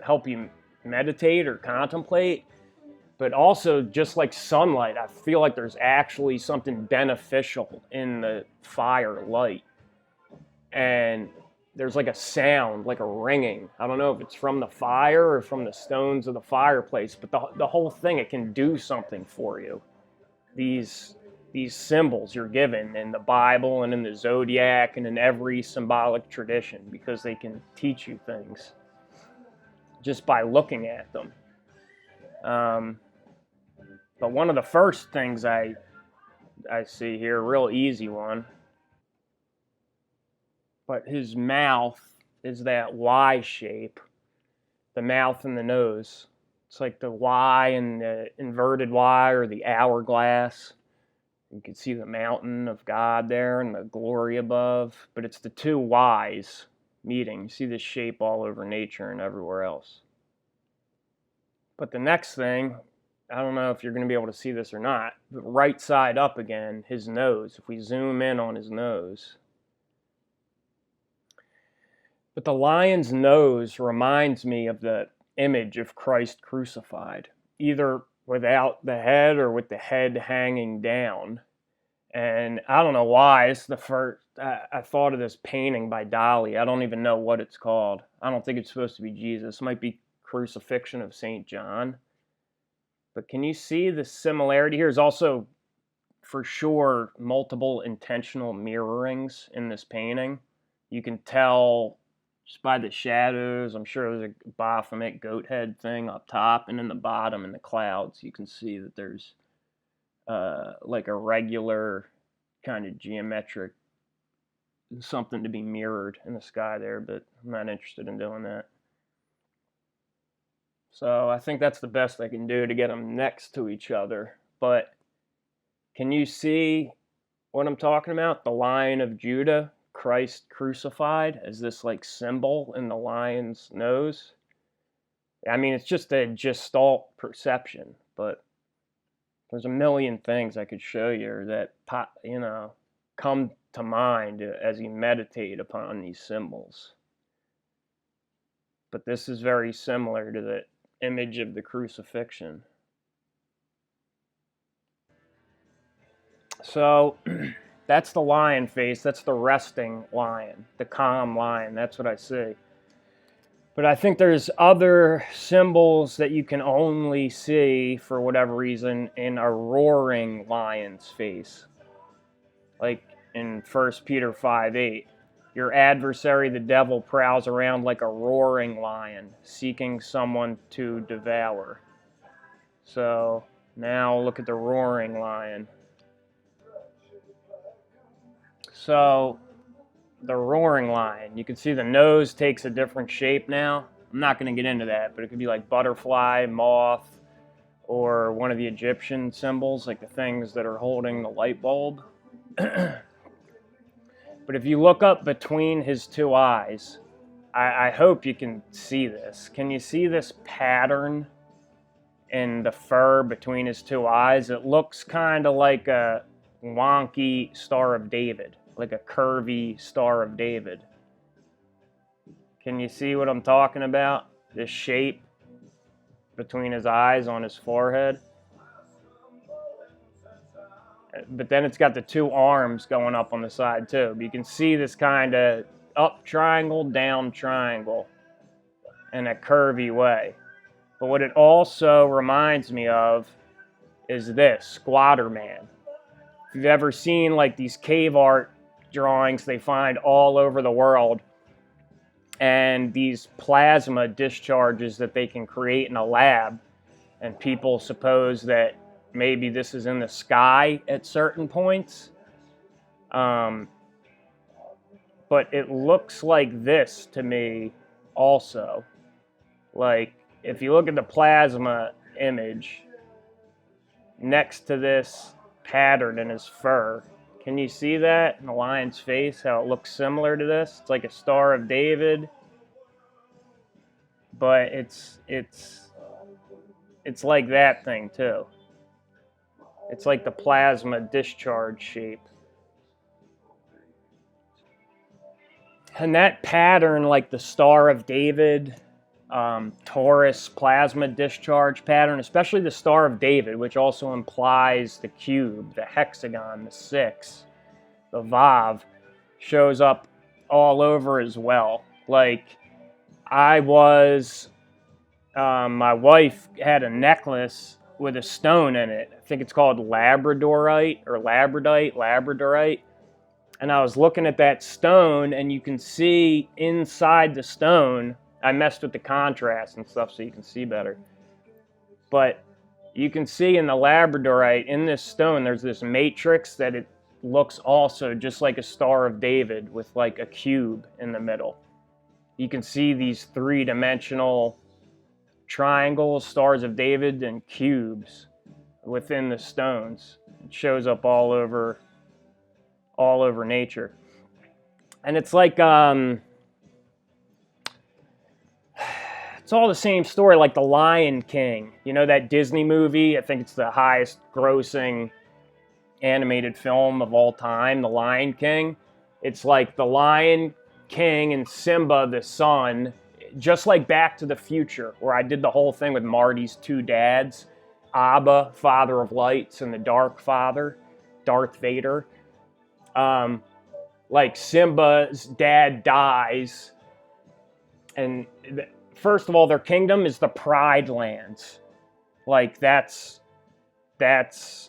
help you meditate or contemplate. But also, just like sunlight, I feel like there's actually something beneficial in the fire light. And there's like a sound, like a ringing. I don't know if it's from the fire or from the stones of the fireplace, but the whole thing, it can do something for you. These symbols you're given in the Bible and in the Zodiac and in every symbolic tradition, because they can teach you things just by looking at them. But one of the first things I see here, a real easy one, but his mouth is that Y shape, the mouth and the nose. It's like the Y and the inverted Y or the hourglass. You can see the mountain of God there and the glory above, but it's the two Y's meeting. You see this shape all over nature and everywhere else. But the next thing, I don't know if you're going to be able to see this or not, but right side up again, his nose. If we zoom in on his nose. But the lion's nose reminds me of the image of Christ crucified, either without the head or with the head hanging down. And I don't know why. It's the first, I thought of this painting by Dali. I don't even know what it's called. I don't think it's supposed to be Jesus. It might be Crucifixion of St. John. But can you see the similarity? Here's also, for sure, multiple intentional mirrorings in this painting. You can tell just by the shadows. I'm sure there's a Baphomet goat head thing up top, and in the bottom in the clouds, you can see that there's like a regular kind of geometric something to be mirrored in the sky there, but I'm not interested in doing that. So I think that's the best I can do to get them next to each other. But can you see what I'm talking about? The Lion of Judah, Christ crucified, as this like symbol in the lion's nose. I mean, it's just a gestalt perception, but there's a million things I could show you that, come to mind as you meditate upon these symbols. But this is very similar to the image of the crucifixion. So that's the lion face. That's the resting lion, the calm lion. That's what I see. But I think there's other symbols that you can only see, for whatever reason, in a roaring lion's face. Like in 1 Peter 5:8. Your adversary, the devil, prowls around like a roaring lion, seeking someone to devour. So now look at the roaring lion. So the roaring lion, you can see the nose takes a different shape now. I'm not going to get into that, but it could be like butterfly, moth, or one of the Egyptian symbols, like the things that are holding the light bulb. But if you look up between his two eyes, I hope you can see this. Can you see this pattern in the fur between his two eyes? It looks kind of like a wonky Star of David, like a curvy Star of David. Can you see what I'm talking about? This shape between his eyes on his forehead. But then it's got the two arms going up on the side too. But you can see this kind of up triangle, down triangle in a curvy way. But what it also reminds me of is this, Squatter Man. If you've ever seen like these cave art drawings they find all over the world, and these plasma discharges that they can create in a lab, and people suppose that maybe this is in the sky at certain points. But it looks like this to me also. Like, if you look at the plasma image next to this pattern in his fur, can you see that in the lion's face, how it looks similar to this? It's like a Star of David, but it's like that thing too. It's like the plasma discharge shape. And that pattern, like the Star of David, Taurus plasma discharge pattern, especially the Star of David, which also implies the cube, the hexagon, the 6, the Vav, shows up all over as well. Like, my wife had a necklace with a stone in it. I think it's called labradorite. And I was looking at that stone, and you can see inside the stone, I messed with the contrast and stuff so you can see better. But you can see in the labradorite, in this stone, there's this matrix that it looks also just like a Star of David with like a cube in the middle. You can see these three-dimensional triangles, Stars of David, and cubes within the stones. It shows up all over nature. And it's like, it's all the same story, like The Lion King. You know that Disney movie? I think it's the highest grossing animated film of all time, The Lion King. It's like The Lion King and Simba the son, just like Back to the Future, where I did the whole thing with Marty's two dads, Abba, Father of Lights, and the Dark Father, Darth Vader. Like Simba's dad dies, and first of all, their kingdom is the Pride Lands. Like that's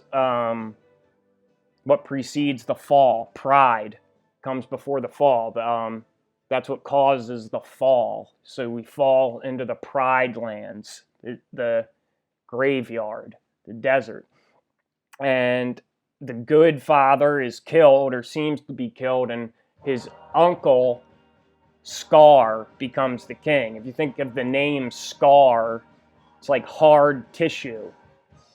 what precedes the fall. Pride comes before the fall. That's what causes the fall. So we fall into the Pride Lands, the graveyard, the desert. And the good father is killed, or seems to be killed, and his uncle, Scar, becomes the king. If you think of the name Scar, it's like hard tissue,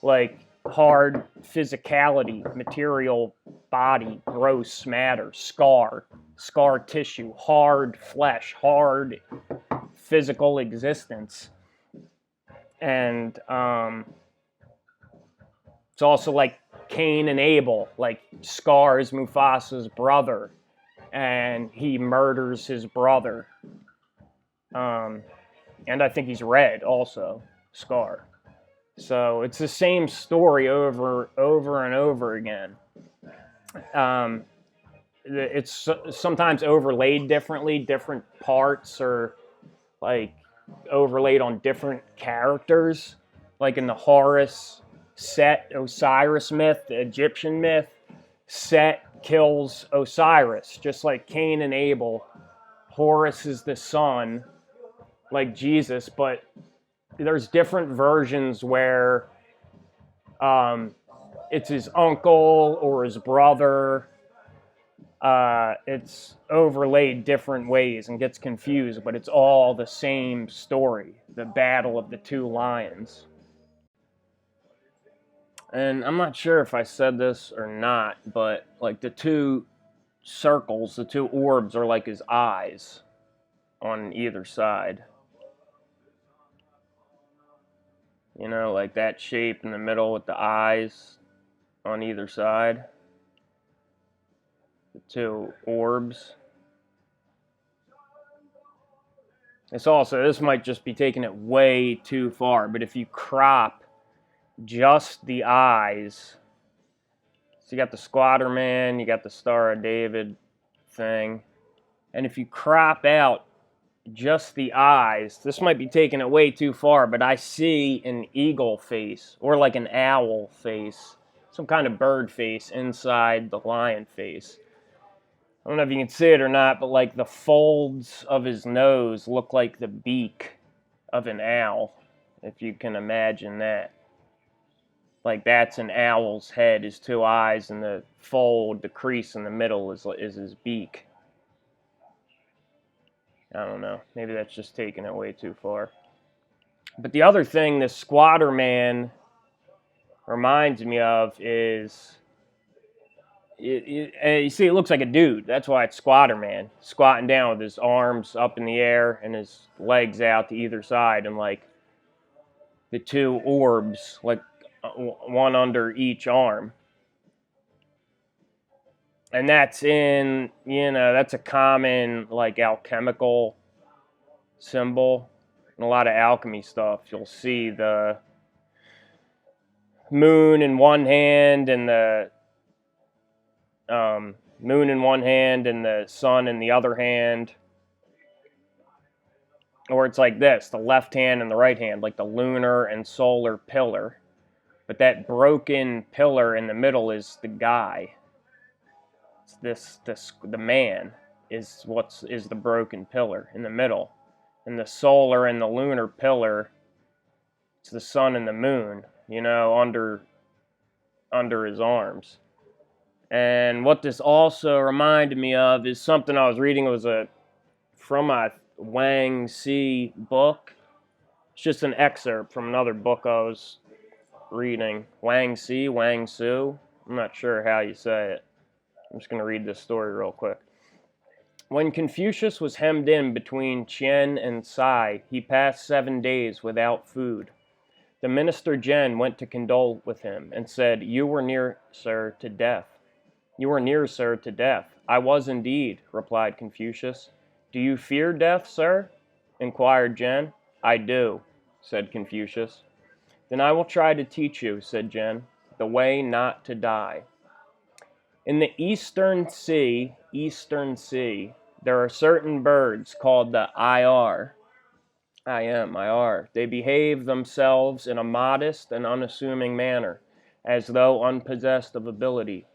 like hard physicality, material body, gross matter, scar tissue, hard flesh, hard physical existence. And it's also like Cain and Abel, like Scar is Mufasa's brother, and he murders his brother. And I think he's red also, Scar. So it's the same story over and over again. It's sometimes overlaid differently, different parts are like overlaid on different characters. Like in the Horus, Set, Osiris myth, the Egyptian myth, Set kills Osiris, just like Cain and Abel. Horus is the son, like Jesus, but there's different versions where it's his uncle or his brother. It's overlaid different ways and gets confused, but it's all the same story, the battle of the two lions. And I'm not sure if I said this or not, but like the two circles, the two orbs are like his eyes on either side. You know, like that shape in the middle with the eyes on either side. The two orbs. This might just be taking it way too far, but if you crop just the eyes, so you got the Squatter Man, you got the Star of David thing, and if you crop out just the eyes, this might be taking it way too far, but I see an eagle face, or like an owl face, some kind of bird face inside the lion face. I don't know if you can see it or not, but like the folds of his nose look like the beak of an owl, if you can imagine that. Like that's an owl's head, his two eyes, and the fold, the crease in the middle is his beak. I don't know. Maybe that's just taking it way too far. But the other thing this Squatter Man reminds me of is, you see, it looks like a dude. That's why it's Squatter Man, squatting down with his arms up in the air and his legs out to either side, and like the two orbs, like one under each arm. And that's that's a common like alchemical symbol in a lot of alchemy stuff. You'll see the moon in one hand and the moon in one hand and the sun in the other hand. Or it's like this, the left hand and the right hand, like the lunar and solar pillar. But that broken pillar in the middle is the guy. The man is the broken pillar in the middle. And the solar and the lunar pillar, it's the sun and the moon, under his arms. And what this also reminded me of is something I was reading. It was from a Wang Ci book. It's just an excerpt from another book I was reading. Wang Ci, Wang Su. I'm not sure how you say it. I'm just going to read this story real quick. When Confucius was hemmed in between Qian and Tsai, he passed 7 days without food. The minister Zhen went to condole with him and said, "You were near, sir, to death." "You were near, sir, to death." "I was indeed," replied Confucius. "Do you fear death, sir?" inquired Zhen. "I do," said Confucius. "Then I will try to teach you," said Zhen, "the way not to die. In the Eastern Sea, there are certain birds called the IR. They behave themselves in a modest and unassuming manner, as though unpossessed of ability.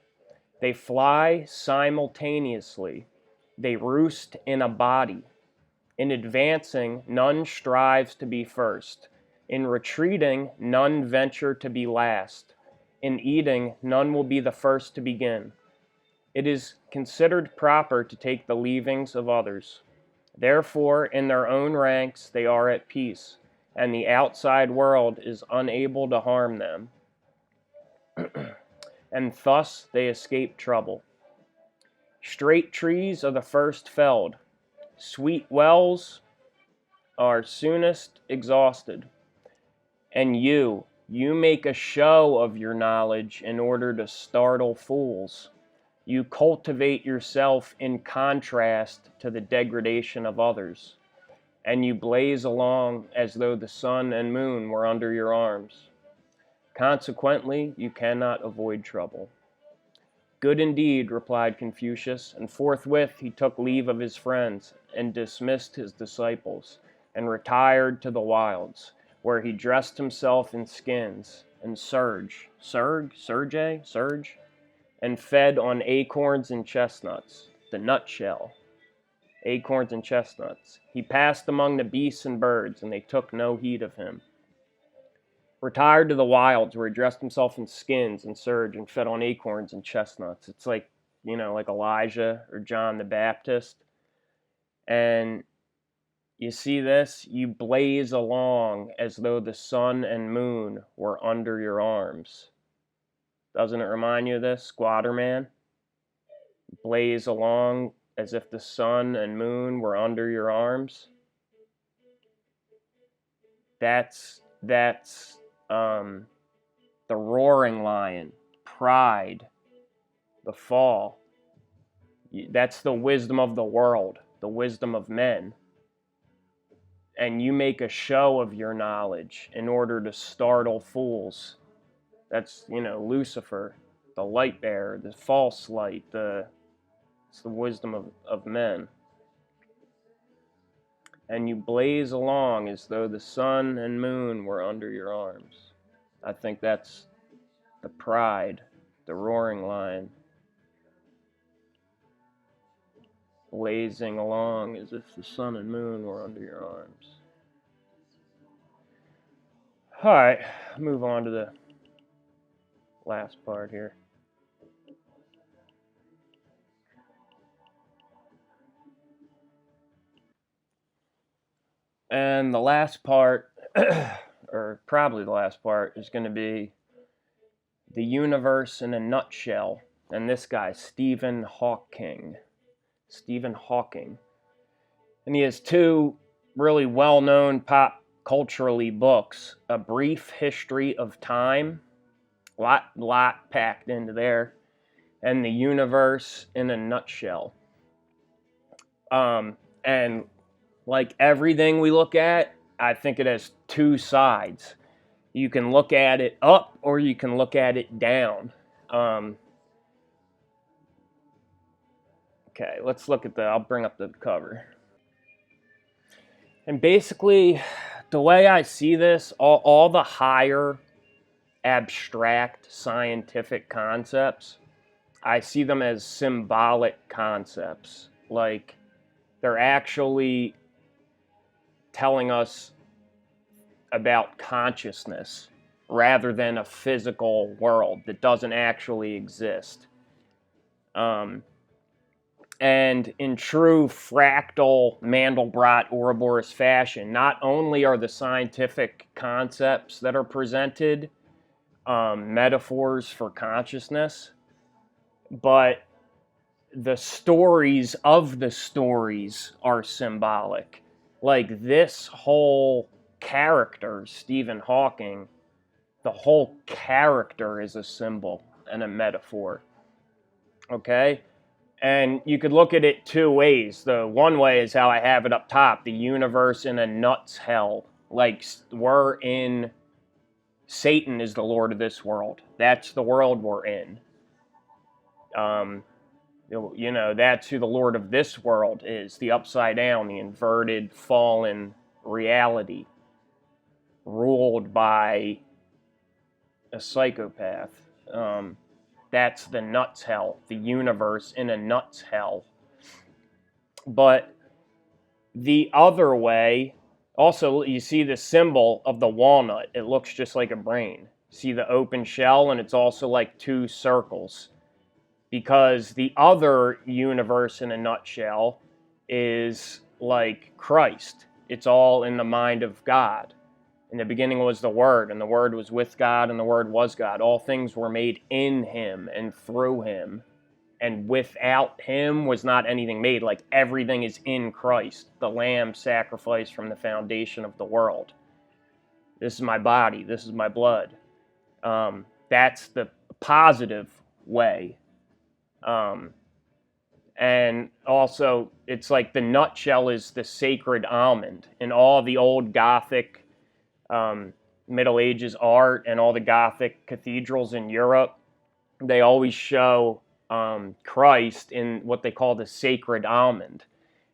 They fly simultaneously. They roost in a body. In advancing, none strives to be first. In retreating, none venture to be last. In eating, none will be the first to begin. It is considered proper to take the leavings of others. Therefore, in their own ranks they are at peace, and the outside world is unable to harm them. And thus they escape trouble. Straight trees are the first felled. Sweet wells are soonest exhausted. And you make a show of your knowledge in order to startle fools. You cultivate yourself in contrast to the degradation of others, and you blaze along as though the sun and moon were under your arms. Consequently, you cannot avoid trouble. Good indeed, replied Confucius, and forthwith he took leave of his friends and dismissed his disciples, and retired to the wilds, where he dressed himself in skins and serge, and fed on acorns and chestnuts, the nutshell. Acorns and chestnuts. He passed among the beasts and birds, and they took no heed of him. Retired to the wilds, where he dressed himself in skins and serge and fed on acorns and chestnuts. It's like, like Elijah or John the Baptist. And you see this? You blaze along as though the sun and moon were under your arms. Doesn't it remind you of this, Squatter Man? Blaze along as if the sun and moon were under your arms. That's the roaring lion, pride, the fall. That's the wisdom of the world, the wisdom of men. And you make a show of your knowledge in order to startle fools. That's, Lucifer, the light bearer, the false light, it's the wisdom of men. And you blaze along as though the sun and moon were under your arms. I think that's the pride, the roaring lion, blazing along as if the sun and moon were under your arms. All right, move on to the last part here. And the last part, or probably the last part, is going to be the universe in a nutshell. And this guy, Stephen Hawking. And he has two really well-known pop culturally books, A Brief History of Time, lot packed into there, and The Universe in a Nutshell. And like everything we look at, I think it has two sides. You can look at it up or you can look at it down. Okay, let's look at I'll bring up the cover. And basically, the way I see this, all the higher abstract scientific concepts, I see them as symbolic concepts. Like, they're actually telling us about consciousness rather than a physical world that doesn't actually exist. And in true fractal Mandelbrot Ouroboros fashion, not only are the scientific concepts that are presented metaphors for consciousness, but the stories of the stories are symbolic. Like this whole character, Stephen Hawking, the whole character is a symbol and a metaphor. Okay? And you could look at it two ways. The one way is how I have it up top, the universe in a nuts hell. Like Satan is the lord of this world. That's the world we're in. That's who the lord of this world is. The upside down, the inverted, fallen reality. Ruled by a psychopath. That's the nuts hell, the universe in a nuts hell. But the other way, also you see the symbol of the walnut. It looks just like a brain. See the open shell, and it's also like two circles. Because the other universe in a nutshell is like Christ. It's all in the mind of God. In the beginning was the Word, and the Word was with God, and the Word was God. All things were made in Him and through Him. And without Him was not anything made. Like everything is in Christ, the Lamb sacrificed from the foundation of the world. This is my body. This is my blood. That's the positive way. And also, it's like the nutshell is the sacred almond. In all the old Gothic Middle Ages art and all the Gothic cathedrals in Europe, they always show Christ in what they call the sacred almond.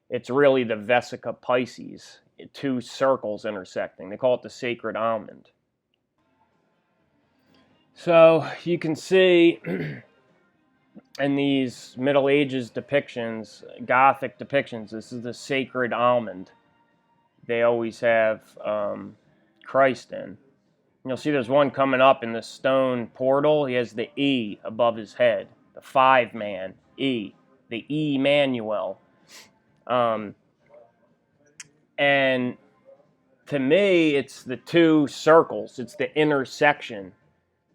It's really the Vesica Piscis, two circles intersecting. They call it the sacred almond. So you can see in these Middle Ages depictions, Gothic depictions, this is the sacred almond. They always have Christ in. And you'll see there's one coming up in the stone portal. He has the E above his head, the 5-man E, the Emmanuel. And to me, it's the two circles. It's the intersection,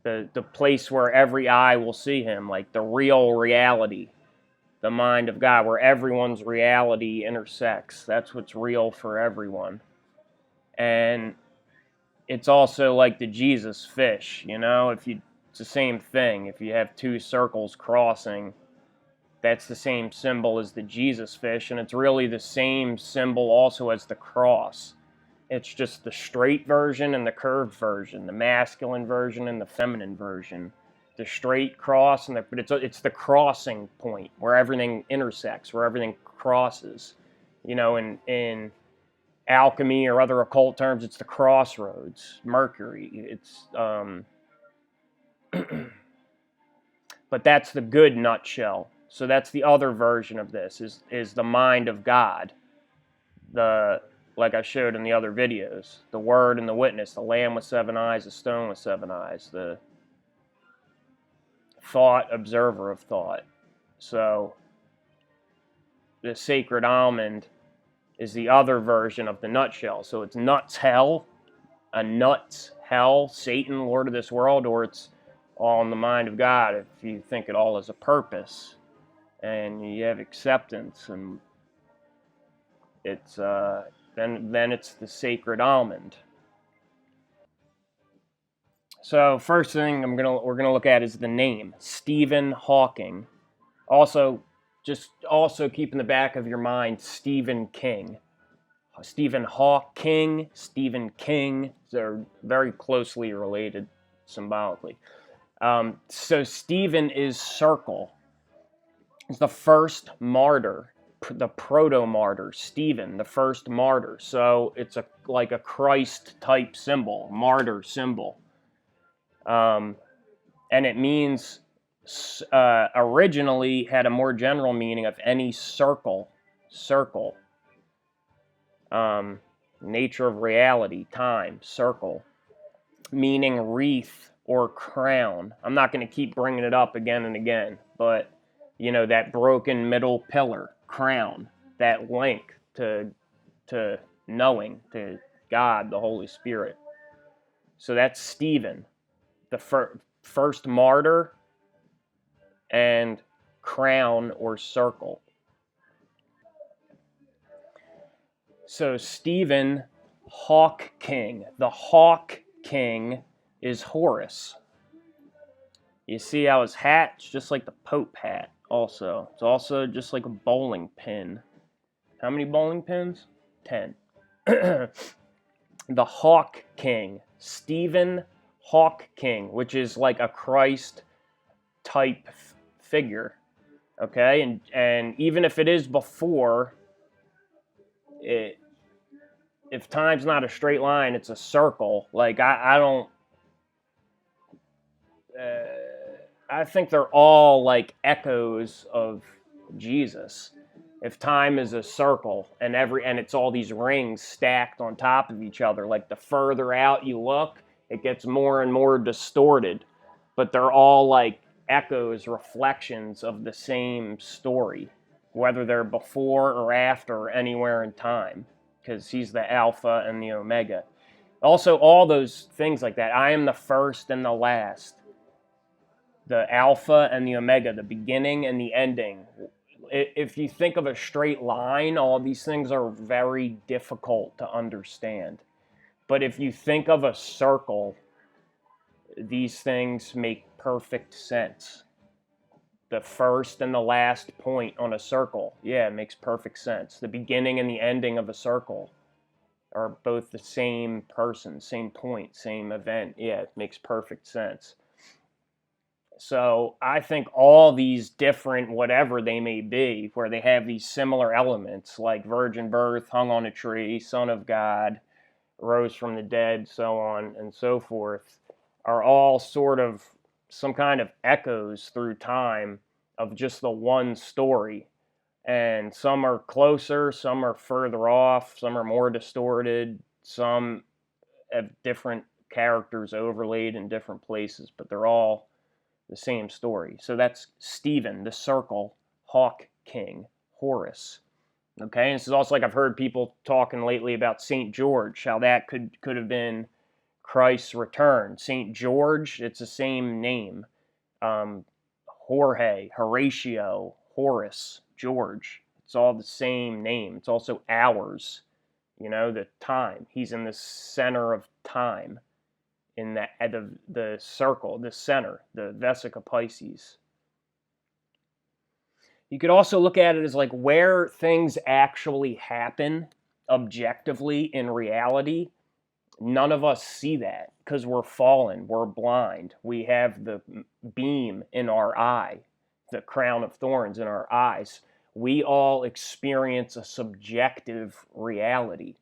the place where every eye will see him, like the real reality. the mind of God, where everyone's reality intersects. That's what's real for everyone. And it's also like the Jesus fish, it's the same thing. If you have two circles crossing, that's the same symbol as the Jesus fish, and it's really the same symbol also as the cross. It's just the straight version and the curved version, the masculine version and the feminine version. The straight cross, but it's the crossing point where everything intersects, where everything crosses. In alchemy or other occult terms, it's the crossroads, Mercury. It's but that's the good nutshell. So that's the other version of this is the mind of God. Like I showed in the other videos, the Word and the Witness, the Lamb with 7 eyes, the stone with 7 eyes, the thought, observer of thought. So the sacred almond is the other version of the nutshell. So it's nuts hell, a nuts hell, Satan, Lord of this world, or it's all in the mind of God if you think it all as a purpose and you have acceptance, and it's then it's the sacred almond. So first thing we're gonna look at is the name, Stephen Hawking. Also keep in the back of your mind Stephen King. Stephen Hawking, Stephen King, they're very closely related symbolically. So Stephen is circle. It's the first martyr, the proto-martyr, Stephen, the first martyr. So it's like a Christ-type symbol, martyr symbol. And it means, originally had a more general meaning of any circle. Nature of reality, time, circle. Meaning wreath or crown. I'm not going to keep bringing it up again and again, but that broken middle pillar, crown, that link to knowing, to God, the Holy Spirit. So that's Stephen, the first martyr, and crown or circle. So Stephen Hawk King, the Hawk King is Horus. You see how his hat's just like the Pope hat also. It's also just like a bowling pin. How many bowling pins? 10. The Hawk King, Stephen Hawk King, which is like a Christ type figure. Okay, and even if it is before it, if time's not a straight line, it's a circle. Like I think they're all like echoes of Jesus. If time is a circle and it's all these rings stacked on top of each other, like the further out you look, it gets more and more distorted. But they're all like echoes, reflections of the same story, whether they're before or after or anywhere in time, because he's the Alpha and the Omega. Also, all those things like that. I am the first and the last. The Alpha and the Omega, the beginning and the ending. If you think of a straight line, all these things are very difficult to understand. But if you think of a circle, these things make perfect sense. The first and the last point on a circle, yeah, it makes perfect sense. The beginning and the ending of a circle are both the same person, same point, same event. Yeah, it makes perfect sense. So I think all these different, whatever they may be, where they have these similar elements, like virgin birth, hung on a tree, Son of God, rose from the dead, so on and so forth, are all sort of some kind of echoes through time of just the one story. And some are closer, some are further off, some are more distorted, some have different characters overlaid in different places, but they're all the same story. So that's Stephen, the circle, Hawk King, Horus. Okay, and this is also like I've heard people talking lately about St. George, how that could have been Christ's return. St. George, it's the same name. Jorge, Horatio, Horus, George. It's all the same name. It's also hours, the time. He's in the center of time, in the circle, the center, the Vesica Pisces. You could also look at it as like where things actually happen objectively in reality. None of us see that because we're fallen, we're blind. We have the beam in our eye, the crown of thorns in our eyes. We all experience a subjective reality.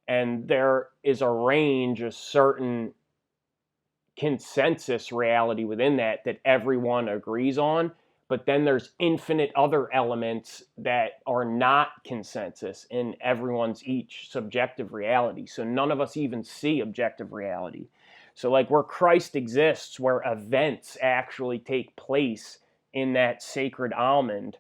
And there is a range, a certain consensus reality within that everyone agrees on. But then there's infinite other elements that are not consensus in everyone's each subjective reality. So none of us even see objective reality. So like where Christ exists, where events actually take place in that sacred almond,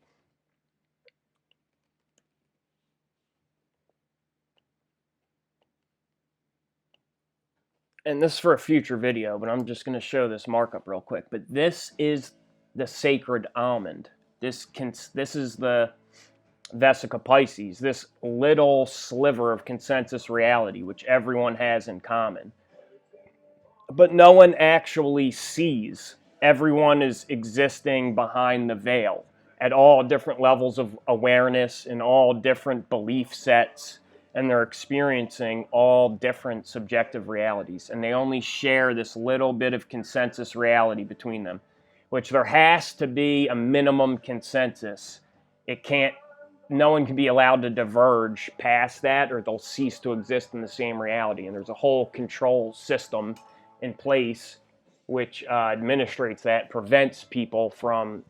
and this is for a future video, but I'm just going to show this markup real quick. But this is the sacred almond. This is the Vesica Pisces, this little sliver of consensus reality, which everyone has in common. But no one actually sees. Everyone is existing behind the veil at all different levels of awareness in all different belief sets, and they're experiencing all different subjective realities. And they only share this little bit of consensus reality between them, which there has to be a minimum consensus. No one can be allowed to diverge past that, or they'll cease to exist in the same reality. And there's a whole control system in place which administrates that, prevents people from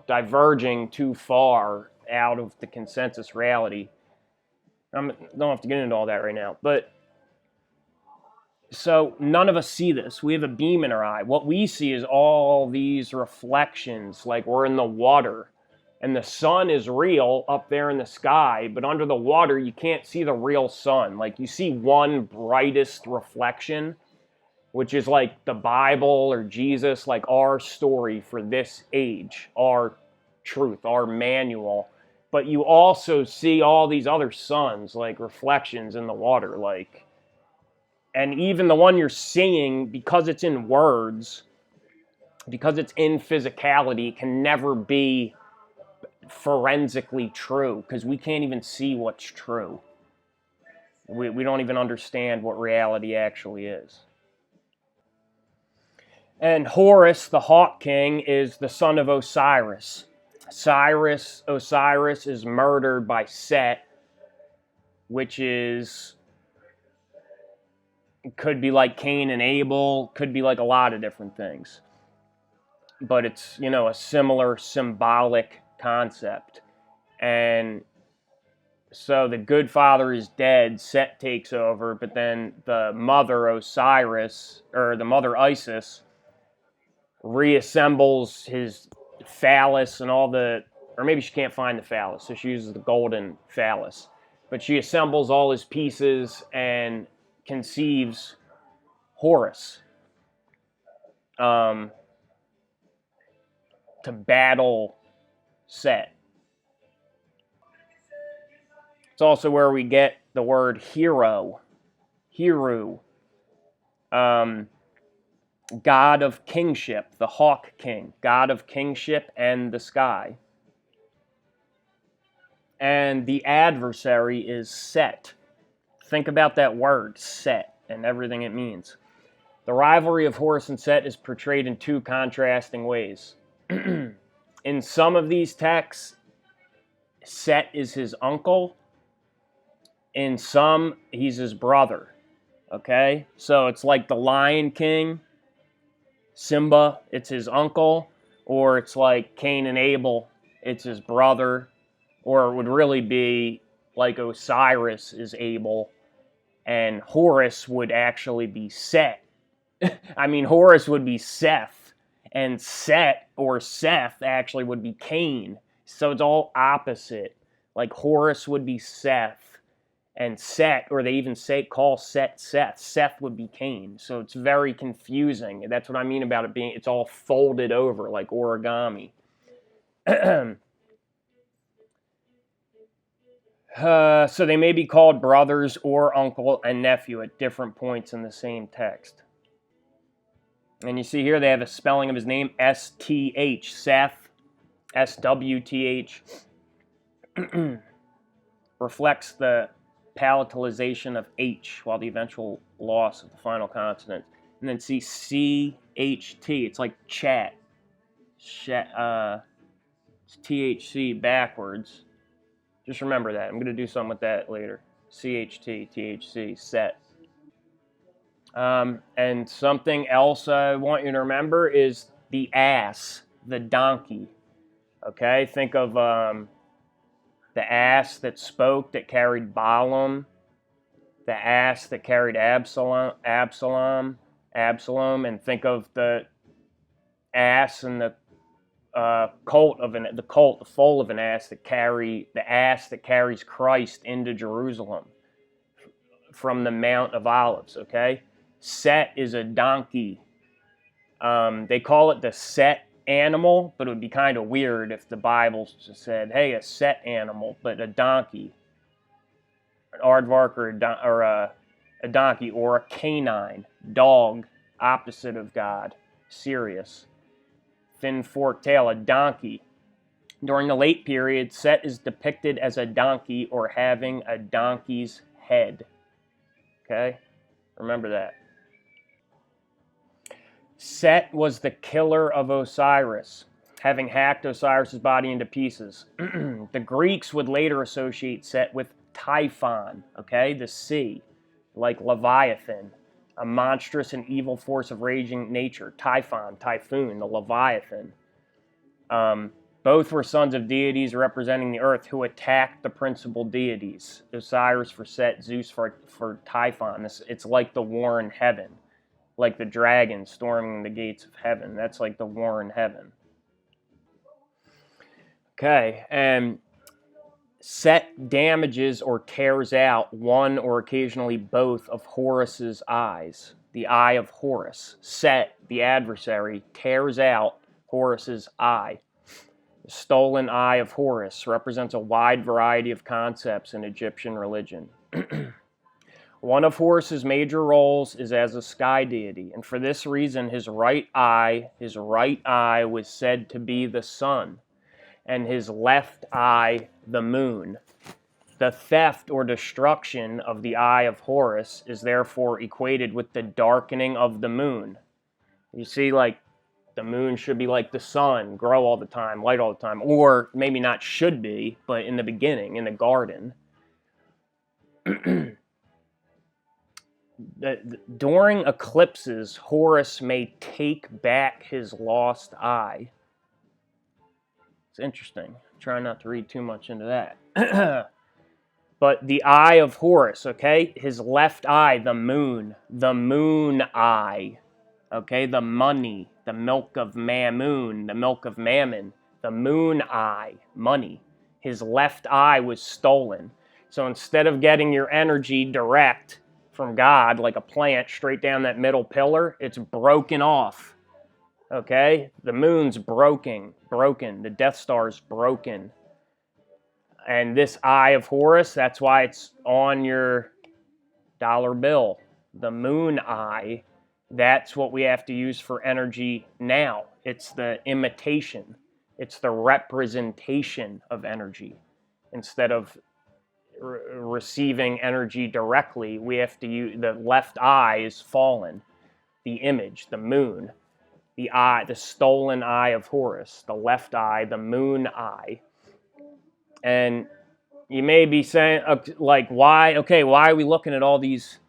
diverging too far out of the consensus reality. I don't have to get into all that right now, but so none of us see this. We have a beam in our eye. What we see is all these reflections, like we're in the water, and the sun is real up there in the sky, but under the water you can't see the real sun. Like you see one brightest reflection, which is like the Bible or Jesus, like our story for this age, our truth, our manual. But you also see all these other suns, like reflections in the water, and even the one you're seeing, because it's in words, because it's in physicality, can never be forensically true, because we can't even see what's true. We don't even understand what reality actually is. And Horus, the Hawk King, is the son of Osiris. Osiris is murdered by Set, which could be like Cain and Abel, could be like a lot of different things. But it's, a similar symbolic concept. And so the good father is dead, Set takes over, but then the mother Osiris, or the mother Isis, reassembles his phallus and or maybe she can't find the phallus, so she uses the golden phallus. But she assembles all his pieces and conceives Horus to battle Set. It's also where we get the word hero, Hiru, god of kingship, the Hawk King, god of kingship and the sky. And the adversary is Set. Think about that word, Set, and everything it means. The rivalry of Horus and Set is portrayed in two contrasting ways. In some of these texts, Set is his uncle. In some, he's his brother. Okay? So it's like the Lion King, Simba, it's his uncle. Or it's like Cain and Abel, it's his brother. Or it would really be like Osiris is Abel, and Horus would actually be Set. I mean, Horus would be Seth, and Set or Seth actually would be Cain. So it's all opposite. Like Horus would be Seth, and Set, or they even call Set Seth. Seth would be Cain. So it's very confusing. That's what I mean about it being, it's all folded over like origami. So they may be called brothers or uncle and nephew at different points in the same text. And you see here they have a spelling of his name, S-T-H, Seth, S-W-T-H. Reflects the palatalization of H while the eventual loss of the final consonant. And then see C-H-T, it's like chat. It's T-H-C backwards. Just remember that. I'm going to do something with that later. C-H-T, T-H-C, set. And something else I want you to remember is the ass, the donkey. Okay, think of the ass that spoke, that carried Balaam, the ass that carried Absalom, and think of the ass and the the foal of an ass that carries Christ into Jerusalem from the Mount of Olives. Okay, Set is a donkey. They call it the Set animal, but it would be kind of weird if the Bible said, "Hey, a Set animal," but a donkey, an aardvark, or a donkey, or a canine dog, opposite of God, Sirius. Thin forked tail, a donkey. During the late period, Set is depicted as a donkey or having a donkey's head. Okay? Remember that. Set was the killer of Osiris, having hacked Osiris' body into pieces. The Greeks would later associate Set with Typhon, okay, the sea, like Leviathan, a monstrous and evil force of raging nature. Typhon, typhoon, the Leviathan. Both were sons of deities representing the earth who attacked the principal deities. Osiris for Set, Zeus for Typhon. It's like the war in heaven, like the dragon storming the gates of heaven. That's like the war in heaven. Okay, and Set damages or tears out one or occasionally both of Horus's eyes. The eye of Horus. Set, the adversary, tears out Horus's eye. The stolen eye of Horus represents a wide variety of concepts in Egyptian religion. One of Horus's major roles is as a sky deity, and for this reason his right eye was said to be the sun, and his left eye the moon. The theft or destruction of the eye of Horus is therefore equated with the darkening of the moon. You see, like, the moon should be like the sun, grow all the time, light all the time, or maybe not should be, but in the beginning, in the garden. During eclipses, Horus may take back his lost eye. It's interesting. Try not to read too much into that. But the eye of Horus, okay? His left eye, the moon eye, okay? The money, the milk of Mammon, the milk of Mammon, the moon eye, money. His left eye was stolen. So instead of getting your energy direct from God, like a plant, straight down that middle pillar, it's broken off. Okay? The moon's broken. The Death Star's broken. And this eye of Horus, that's why it's on your dollar bill. The moon eye, that's what we have to use for energy now. It's the imitation. It's the representation of energy. Instead of receiving energy directly, we have to use the left eye is fallen. The image, the moon. The eye, the stolen eye of Horus, the left eye, the moon eye. And you may be saying, like, why are we looking at all these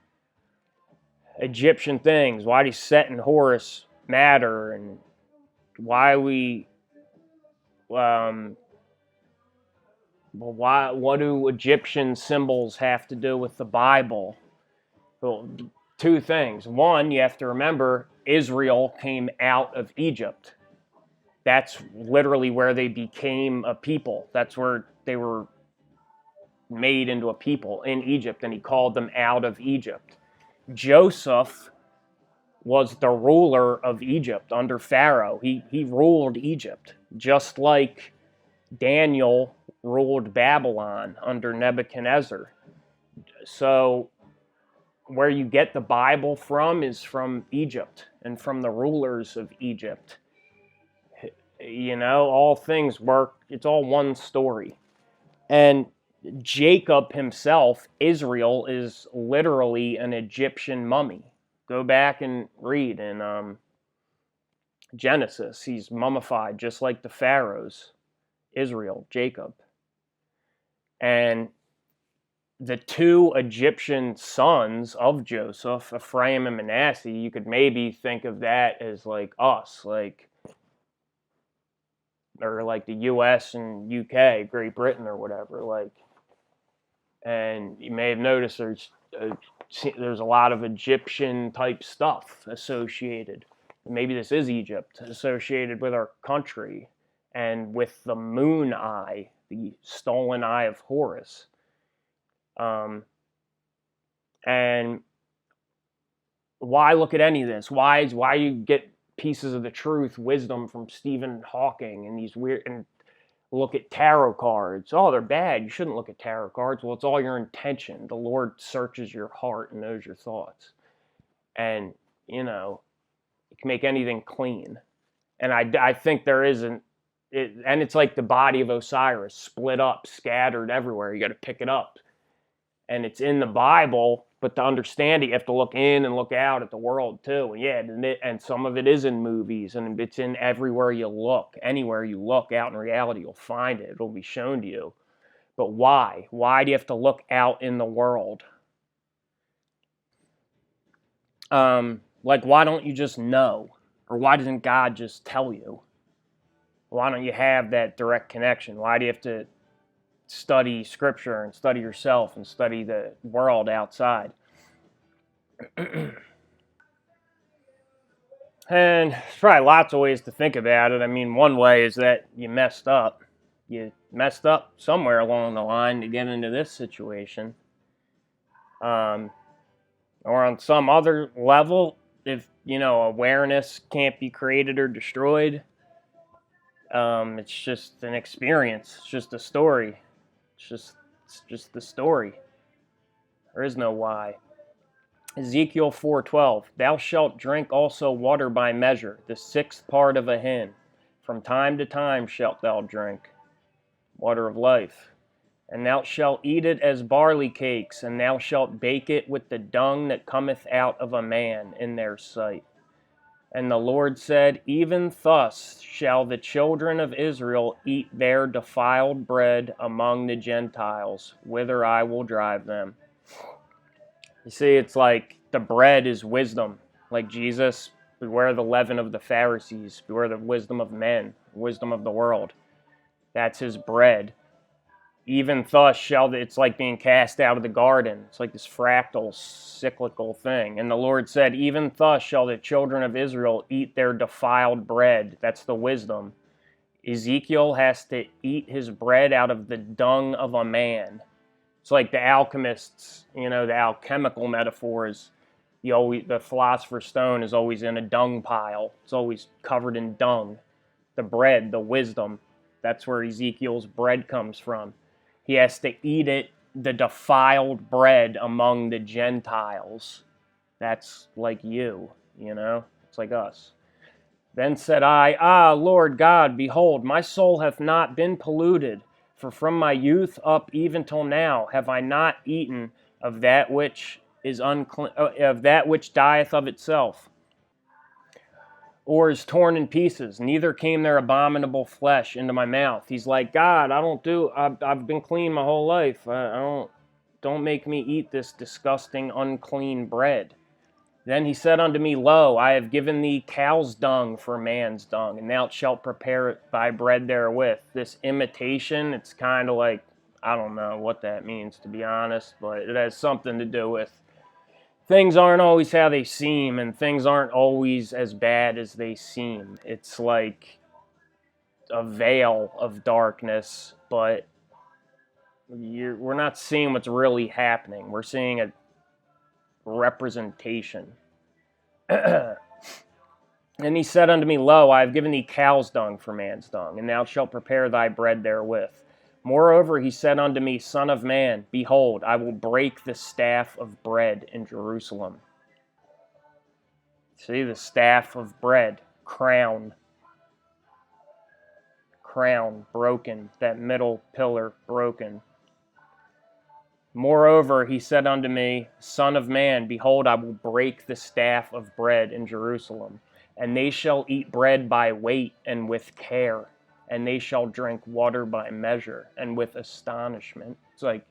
Egyptian things? Why do Set and Horus matter? And why we, what do Egyptian symbols have to do with the Bible? Well, two things. One, you have to remember, Israel came out of Egypt. That's literally where they became a people. That's where they were made into a people, in Egypt, and he called them out of Egypt. Joseph was the ruler of Egypt under Pharaoh. He ruled Egypt, just like Daniel ruled Babylon under Nebuchadnezzar. So where you get the Bible from is from Egypt and from the rulers of Egypt. You know, all things work, it's all one story. And Jacob himself, Israel, is literally an Egyptian mummy. Go back and read in Genesis. He's mummified just like the pharaohs. Israel, Jacob. And the two Egyptian sons of Joseph, Ephraim and Manasseh, you could maybe think of that as like us, like, or like the US and UK, Great Britain or whatever, like. And you may have noticed there's a lot of Egyptian type stuff associated. Maybe this is Egypt, associated with our country and with the moon eye, the stolen eye of Horus. And why look at any of this? Why you get pieces of the truth, wisdom from Stephen Hawking and these weird, and look at tarot cards. Oh, they're bad. You shouldn't look at tarot cards. Well, it's all your intention. The Lord searches your heart and knows your thoughts. And, you know, you can make anything clean. And I think there isn't, and it's like the body of Osiris, split up, scattered everywhere. You got to pick it up. And it's in the Bible, but to understand it, you have to look in and look out at the world too. And yeah, and some of it is in movies, and it's in everywhere you look. Anywhere you look out in reality, you'll find it. It'll be shown to you. But why? Why do you have to look out in the world? Like, why don't you just know? Or why doesn't God just tell you? Why don't you have that direct connection? Why do you have to study scripture and study yourself and study the world outside? And there's probably lots of ways to think about it. I mean, one way is that you messed up. You messed up somewhere along the line to get into this situation. Or on some other level, if, you know, awareness can't be created or destroyed, it's just an experience. It's just a story. It's just the story. There is no why. Ezekiel 4:12, thou shalt drink also water by measure, the sixth part of a hin. From time to time shalt thou drink water of life. And thou shalt eat it as barley cakes, and thou shalt bake it with the dung that cometh out of a man in their sight. And the Lord said, even thus shall the children of Israel eat their defiled bread among the Gentiles, whither I will drive them. You see, it's like the bread is wisdom. Like Jesus, beware the leaven of the Pharisees, beware the wisdom of men, wisdom of the world. That's his bread. Even thus shall it's like being cast out of the garden. It's like this fractal, cyclical thing. And the Lord said, even thus shall the children of Israel eat their defiled bread. That's the wisdom. Ezekiel has to eat his bread out of the dung of a man. It's like the alchemists, you know, the alchemical metaphors. The philosopher's stone is always in a dung pile. It's always covered in dung. The bread, the wisdom, that's where Ezekiel's bread comes from. He has to eat it, the defiled bread among the Gentiles. That's like you know? It's like us. Then said I, Ah, Lord God, behold, my soul hath not been polluted, for from my youth up even till now have I not eaten of that which is unclean, of that which dieth of itself, or is torn in pieces. Neither came their abominable flesh into my mouth. He's like, God, I've been clean my whole life. Don't make me eat this disgusting, unclean bread. Then he said unto me, Lo, I have given thee cow's dung for man's dung, and thou shalt prepare thy bread therewith. This imitation, it's kind of like, I don't know what that means, to be honest, but it has something to do with things aren't always how they seem, and things aren't always as bad as they seem. It's like a veil of darkness, but we're not seeing what's really happening. We're seeing a representation. And he said unto me, Lo, I have given thee cow's dung for man's dung, and thou shalt prepare thy bread therewith. Moreover, he said unto me, Son of man, behold, I will break the staff of bread in Jerusalem. See, the staff of bread, crown, broken, that middle pillar broken. Moreover, he said unto me, Son of man, behold, I will break the staff of bread in Jerusalem, and they shall eat bread by weight and with care, and they shall drink water by measure and with astonishment. It's like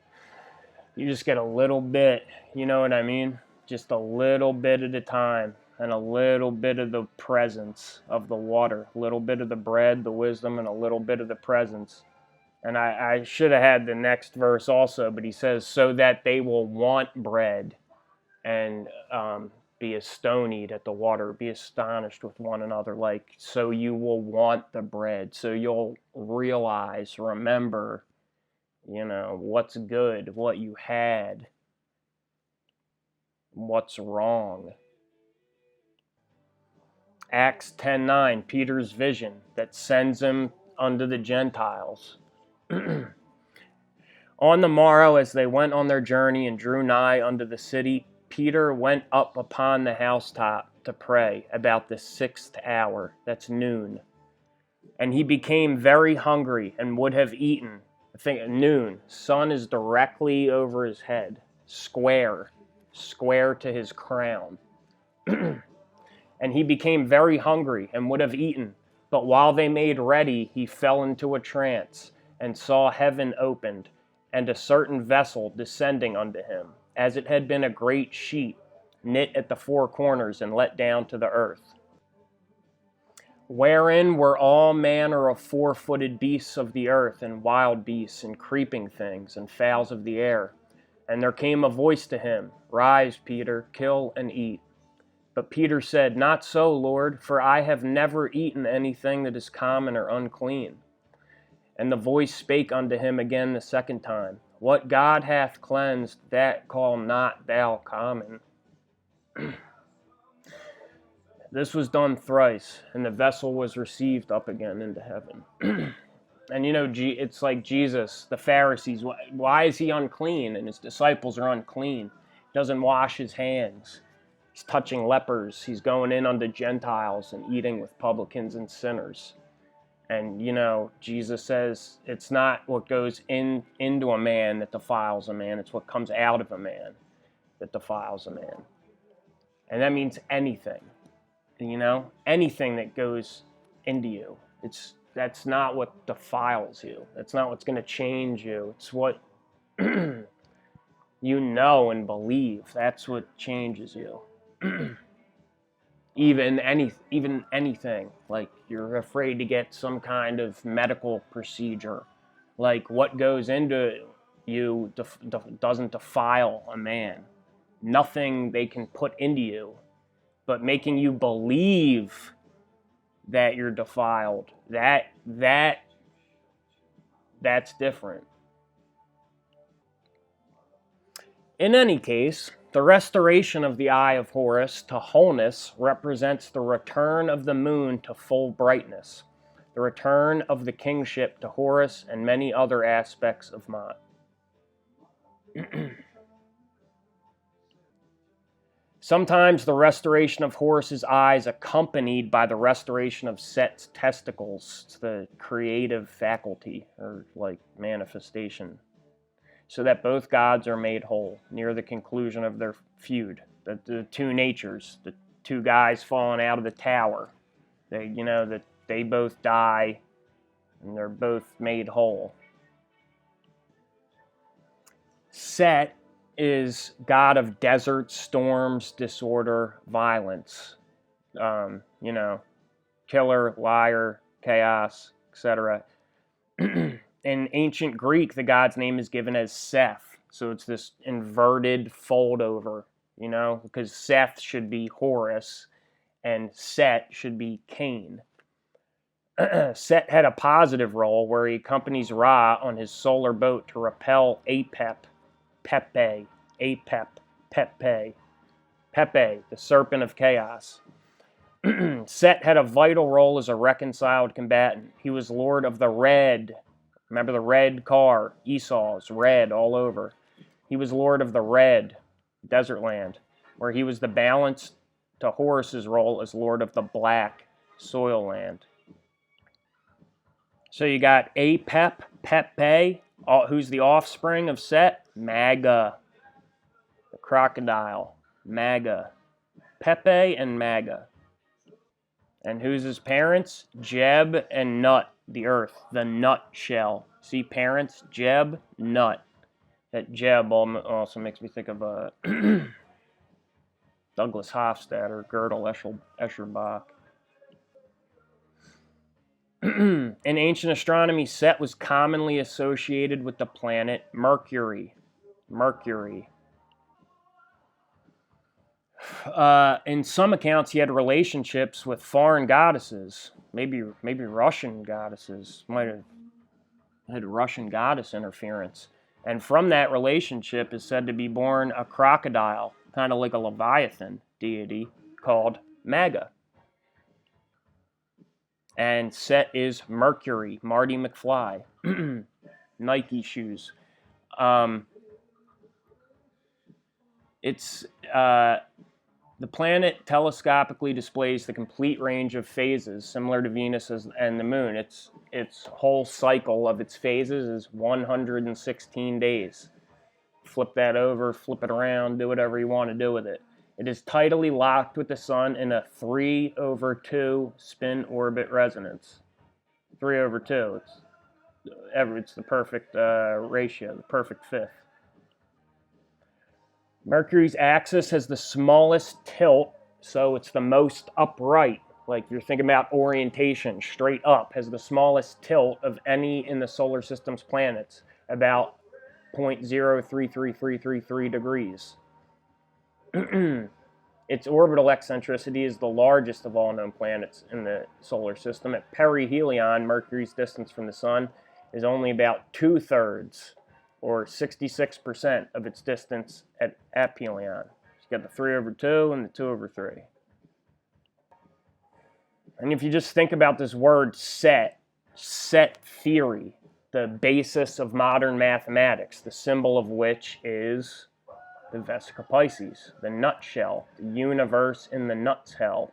you just get a little bit, you know what I mean? Just a little bit at a time, and a little bit of the presence of the water, a little bit of the bread, the wisdom, and a little bit of the presence. And I should have had the next verse also, but he says, so that they will want bread and be astonied at the water, be astonished with one another. Like, so you will want the bread, so you'll realize, remember, you know, what's good, what you had, what's wrong. Acts 10:9, Peter's vision that sends him unto the Gentiles. On the morrow, as they went on their journey and drew nigh unto the city, Peter went up upon the housetop to pray about the 6th hour, that's noon. And he became very hungry and would have eaten. I think at noon, sun is directly over his head, square to his crown. And he became very hungry and would have eaten. But while they made ready, he fell into a trance, and saw heaven opened, and a certain vessel descending unto him, as it had been a great sheet, knit at the 4 corners and let down to the earth, wherein were all manner of 4-footed beasts of the earth, and wild beasts, and creeping things, and fowls of the air. And there came a voice to him, Rise, Peter, kill and eat. But Peter said, Not so, Lord, for I have never eaten anything that is common or unclean. And the voice spake unto him again the 2nd time, What God hath cleansed, that call not thou common. This was done thrice, and the vessel was received up again into heaven. And you know, it's like Jesus, the Pharisees, why is he unclean? And his disciples are unclean. He doesn't wash his hands. He's touching lepers. He's going in unto Gentiles and eating with publicans and sinners. And, you know, Jesus says it's not what goes into a man that defiles a man. It's what comes out of a man that defiles a man. And that means anything, you know, anything that goes into you. That's not what defiles you. That's not what's going to change you. It's what you know and believe. That's what changes you. Even anything, like you're afraid to get some kind of medical procedure, like what goes into you doesn't defile a man. Nothing they can put into you, but making you believe that you're defiled, that's different. In any case, the restoration of the eye of Horus to wholeness represents the return of the moon to full brightness, the return of the kingship to Horus, and many other aspects of Ma'at. Sometimes the restoration of Horus's eye is accompanied by the restoration of Set's testicles. It's the creative faculty, or like manifestation, so that both gods are made whole near the conclusion of their feud. The 2 natures, the 2 guys falling out of the tower, they both die, and they're both made whole. Set is god of desert, storms, disorder, violence. Killer, liar, chaos, etc. In ancient Greek, the god's name is given as Seth. So it's this inverted fold over, because Seth should be Horus and Set should be Cain. Set had a positive role where he accompanies Ra on his solar boat to repel Pepe, the serpent of chaos. Set had a vital role as a reconciled combatant. He was lord of the red. Remember the red car? Esau's red all over. He was lord of the red desert land, where he was the balance to Horus's role as lord of the black soil land. So you got Apep, Pepe, who's the offspring of Set, Maga, the crocodile, Maga, Pepe and Maga. And who's his parents? Jeb and Nut, the earth, the nutshell. See, parents, Jeb, Nut. That Jeb also makes me think of Douglas Hofstadter, Gödel Escherbach. In ancient astronomy, Set was commonly associated with the planet Mercury. In some accounts, he had relationships with foreign goddesses, maybe Russian goddesses. Might have had Russian goddess interference. And from that relationship is said to be born a crocodile, kind of like a Leviathan deity, called Maga. And Set is Mercury, Marty McFly, Nike shoes. The planet telescopically displays the complete range of phases, similar to Venus and the Moon. Its whole cycle of its phases is 116 days. Flip that over, flip it around, do whatever you want to do with it. It is tidally locked with the Sun in a 3/2 spin-orbit resonance. 3/2. It's the perfect ratio, the perfect fifth. Mercury's axis has the smallest tilt, so it's the most upright. Like you're thinking about orientation, straight up, has the smallest tilt of any in the solar system's planets, about 0.033333 degrees. Its orbital eccentricity is the largest of all known planets in the solar system. At perihelion, Mercury's distance from the Sun is only about 2/3, or 66% of its distance at aphelion. You got the 3/2 and the 2/3. And if you just think about this word set theory, the basis of modern mathematics, the symbol of which is the Vesica Piscis, the nutshell, the universe in the nutshell.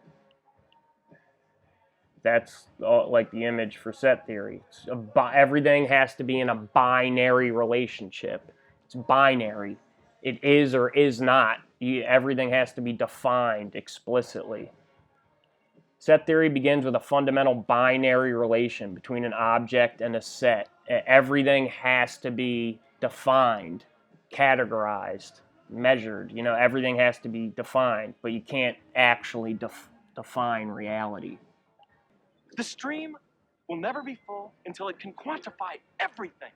That's like the image for set theory. Everything has to be in a binary relationship. It's binary. It is or is not. Everything has to be defined explicitly. Set theory begins with a fundamental binary relation between an object and a set. Everything has to be defined, categorized, measured. Everything has to be defined, but you can't actually define reality. The stream will never be full until it can quantify everything.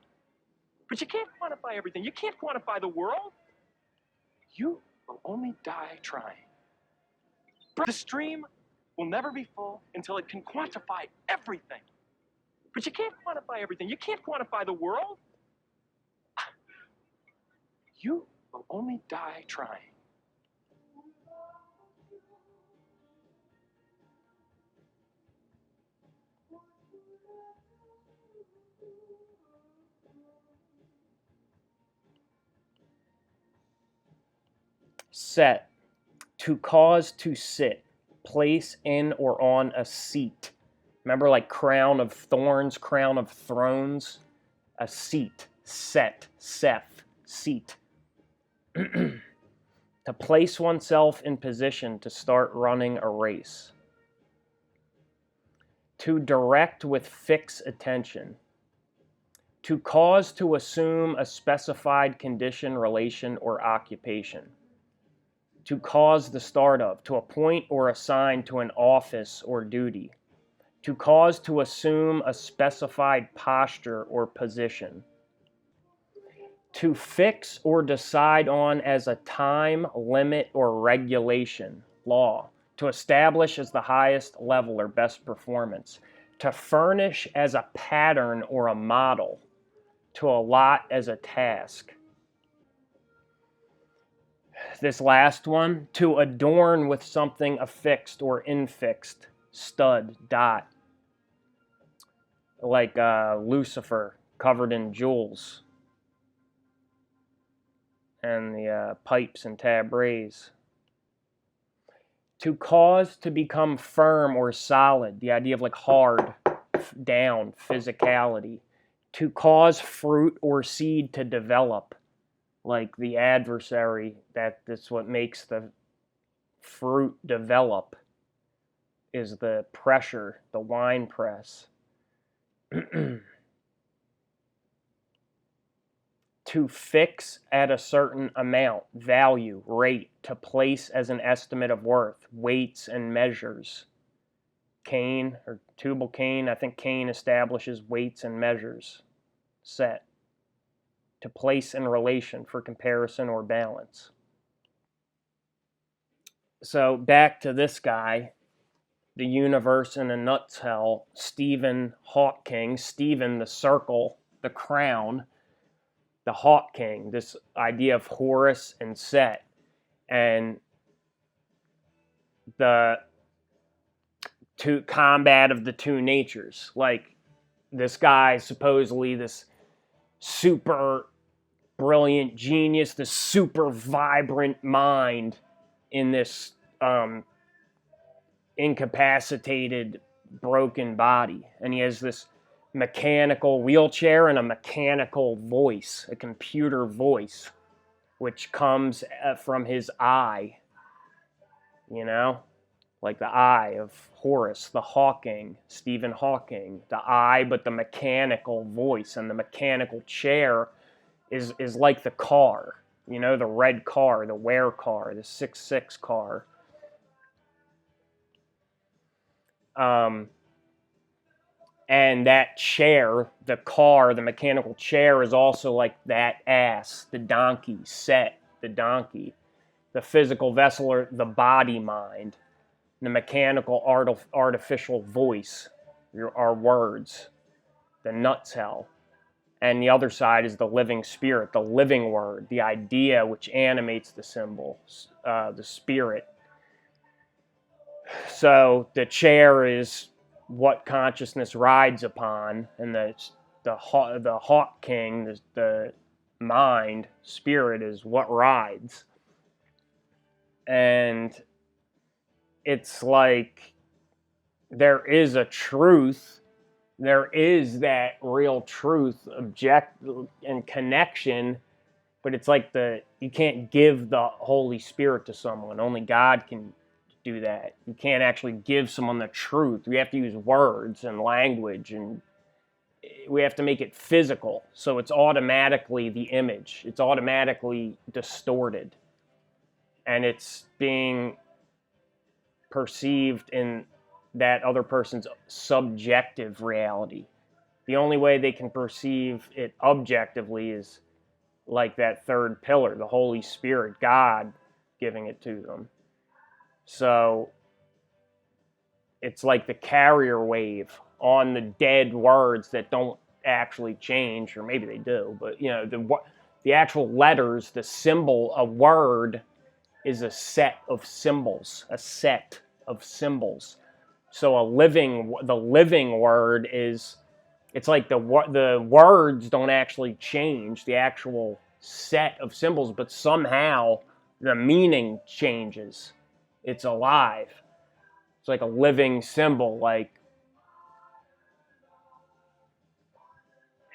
But you can't quantify everything. You can't quantify the world. You will only die trying. The stream will never be full until it can quantify everything. But you can't quantify everything. You can't quantify the world. You will only die trying. Set, to cause to sit, place in or on a seat. Remember, like crown of thorns, crown of thrones? A seat, set, seth, seat. To place oneself in position to start running a race. To direct with fixed attention. To cause to assume a specified condition, relation, or occupation. To cause the start of, to appoint or assign to an office or duty. To cause to assume a specified posture or position. To fix or decide on as a time, limit, or regulation, law. To establish as the highest level or best performance. To furnish as a pattern or a model. To allot as a task. this last one, to adorn with something affixed or infixed, stud, dot, like Lucifer covered in jewels, and the pipes and tabrets. To cause to become firm or solid, the idea of like hard, down, physicality. To cause fruit or seed to develop, like the adversary, that's what makes the fruit develop, is the pressure, the wine press. To fix at a certain amount, value, rate, to place as an estimate of worth, weights and measures. Cain, or Tubal Cain, I think Cain establishes weights and measures. Set. To place in relation for comparison or balance. So back to this guy, the universe in a nutshell, Stephen Hawking, Stephen the circle, the crown, the Hawking, this idea of Horus and Set, and the combat of the two natures. Like, this guy, supposedly this super brilliant genius, this super vibrant mind in this incapacitated, broken body. And he has this mechanical wheelchair and a mechanical voice, a computer voice, which comes from his eye, you know, like the eye of Horus, the Hawking, Stephen Hawking, the eye, but the mechanical voice. And the mechanical chair is like the car, you know, the red car, the Ware car, the 6.6 car. And that chair, the car, the mechanical chair, is also like that ass, the donkey, Set, the donkey, the physical vessel, or the body mind, the mechanical artificial voice, our words, the nutshell. And the other side is the living spirit, the living word, the idea which animates the symbol, the spirit. So the chair is what consciousness rides upon, and the Hawking, the mind, spirit, is what rides. And it's like there is a truth, there is that real truth, object and connection, but it's like you can't give the Holy Spirit to someone. Only God can do that. You can't actually give someone the truth. We have to use words and language, and we have to make it physical. So it's automatically the image. It's automatically distorted. And it's being perceived in that other person's subjective reality. The only way they can perceive it objectively is like that third pillar, the Holy Spirit, God giving it to them. So it's like the carrier wave on the dead words that don't actually change, or maybe they do, but you know, the actual letters, the symbol, a word is a set of symbols, So the living word is, it's like the words don't actually change, the actual set of symbols, but somehow the meaning changes. It's alive. It's like a living symbol,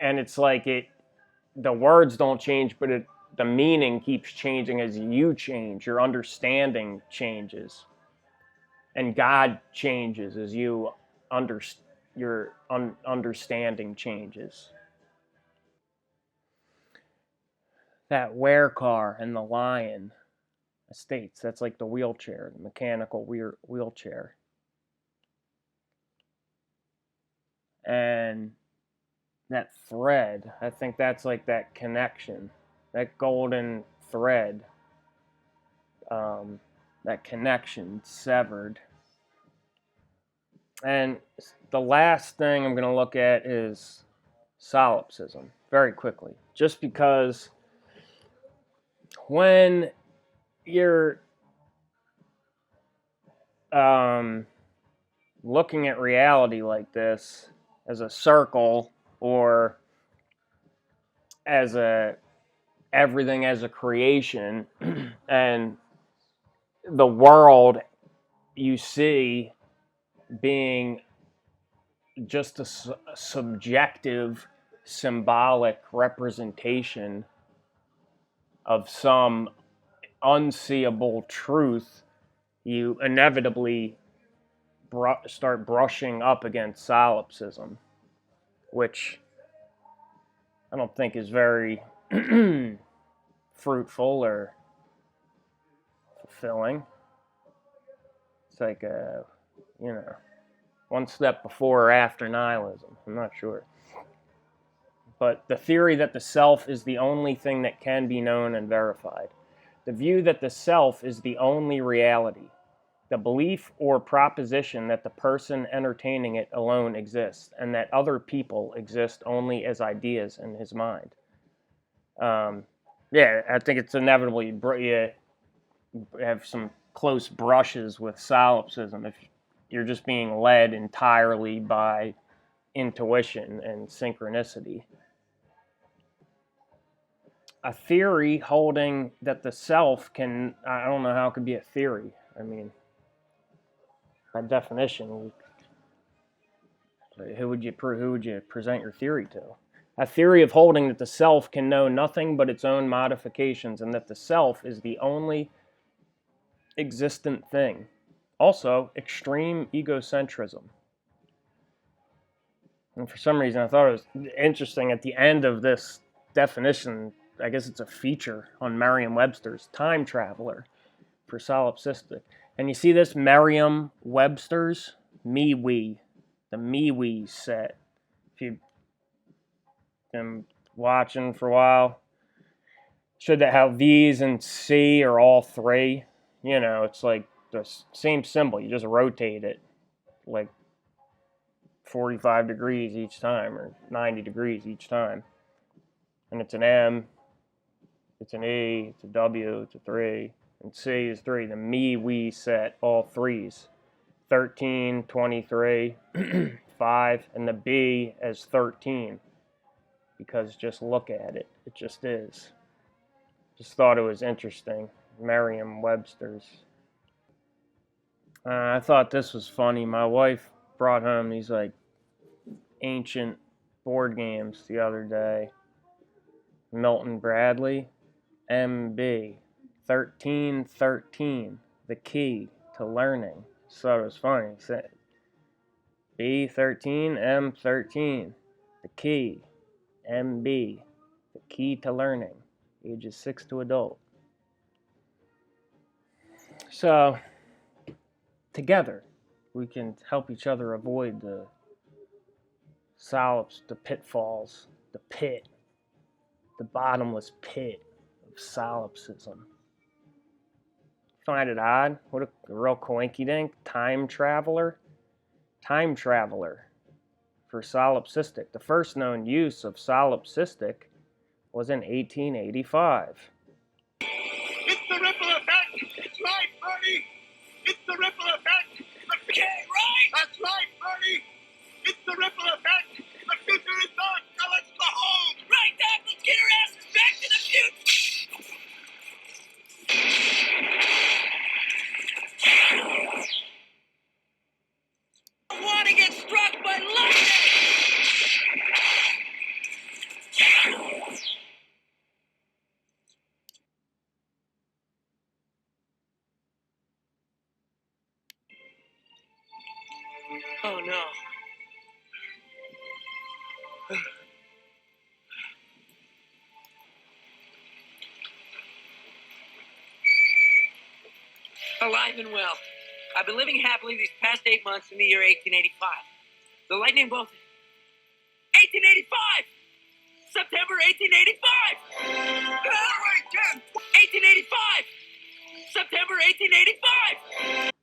and it's like the words don't change, but the meaning keeps changing as you change. Your understanding changes, and God changes as your understanding changes. That Ware car and the lion estates, that's like the wheelchair, the mechanical wheelchair. And that thread, I think that's like that connection, that golden thread, that connection severed. And the last thing I'm going to look at is solipsism, very quickly, just because when you're looking at reality like this as a circle or as a everything as a creation and the world you see being just a subjective symbolic representation of some unseeable truth, you inevitably start brushing up against solipsism, which I don't think is very fruitful or fulfilling. It's like one step before or after nihilism. I'm not sure. But the theory that the self is the only thing that can be known and verified. The view that the self is the only reality. The belief or proposition that the person entertaining it alone exists and that other people exist only as ideas in his mind. Yeah, I think it's inevitable you have some close brushes with solipsism if you're just being led entirely by intuition and synchronicity. A theory holding that the self can, I don't know how it could be a theory. I mean, by definition, who would you present your theory to? A theory of holding that the self can know nothing but its own modifications and that the self is the only existent thing. Also, extreme egocentrism. And for some reason, I thought it was interesting at the end of this definition, I guess it's a feature on Merriam-Webster's time traveler for solipsistic. And you see this Merriam-Webster's MeWe, the MeWe set. If you've been watching for a while, showed that how these and C are all three. You know, it's like the same symbol. You just rotate it like 45 degrees each time or 90 degrees each time. And it's an M, it's an E, it's a W, it's a 3, and C is 3. The MeWe set, all threes. 13, 23, 5, and the B as 13. Because just look at it. It just is. Just thought it was interesting. Merriam-Webster's. I thought this was funny. My wife brought home these like ancient board games the other day. Milton Bradley, MB, 1313, the key to learning. So it was funny. He said B13, M13, the key, MB, the key to learning, ages 6 to adult. So together we can help each other avoid the the pitfalls, the pit, the bottomless pit of solipsism. Find it odd? What a real coinkydink. Time traveler for solipsistic. The first known use of solipsistic was in 1885. It's the ripple effect! It's right, Bernie! It's the ripple effect! Okay, right? That's right, Bernie! It's the ripple effect! The future is dark! Now let's go home! Right, Doc! Let's get our asses back to the future! I want to get struck by lightning! Oh no. Alive and well. I've been living happily these past 8 months in the year 1885. The lightning bolt. 1885! September 1885! Wait, Ken! 1885! September 1885!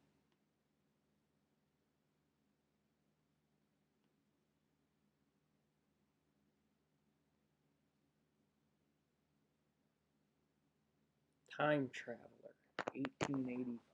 Time traveler. 1885.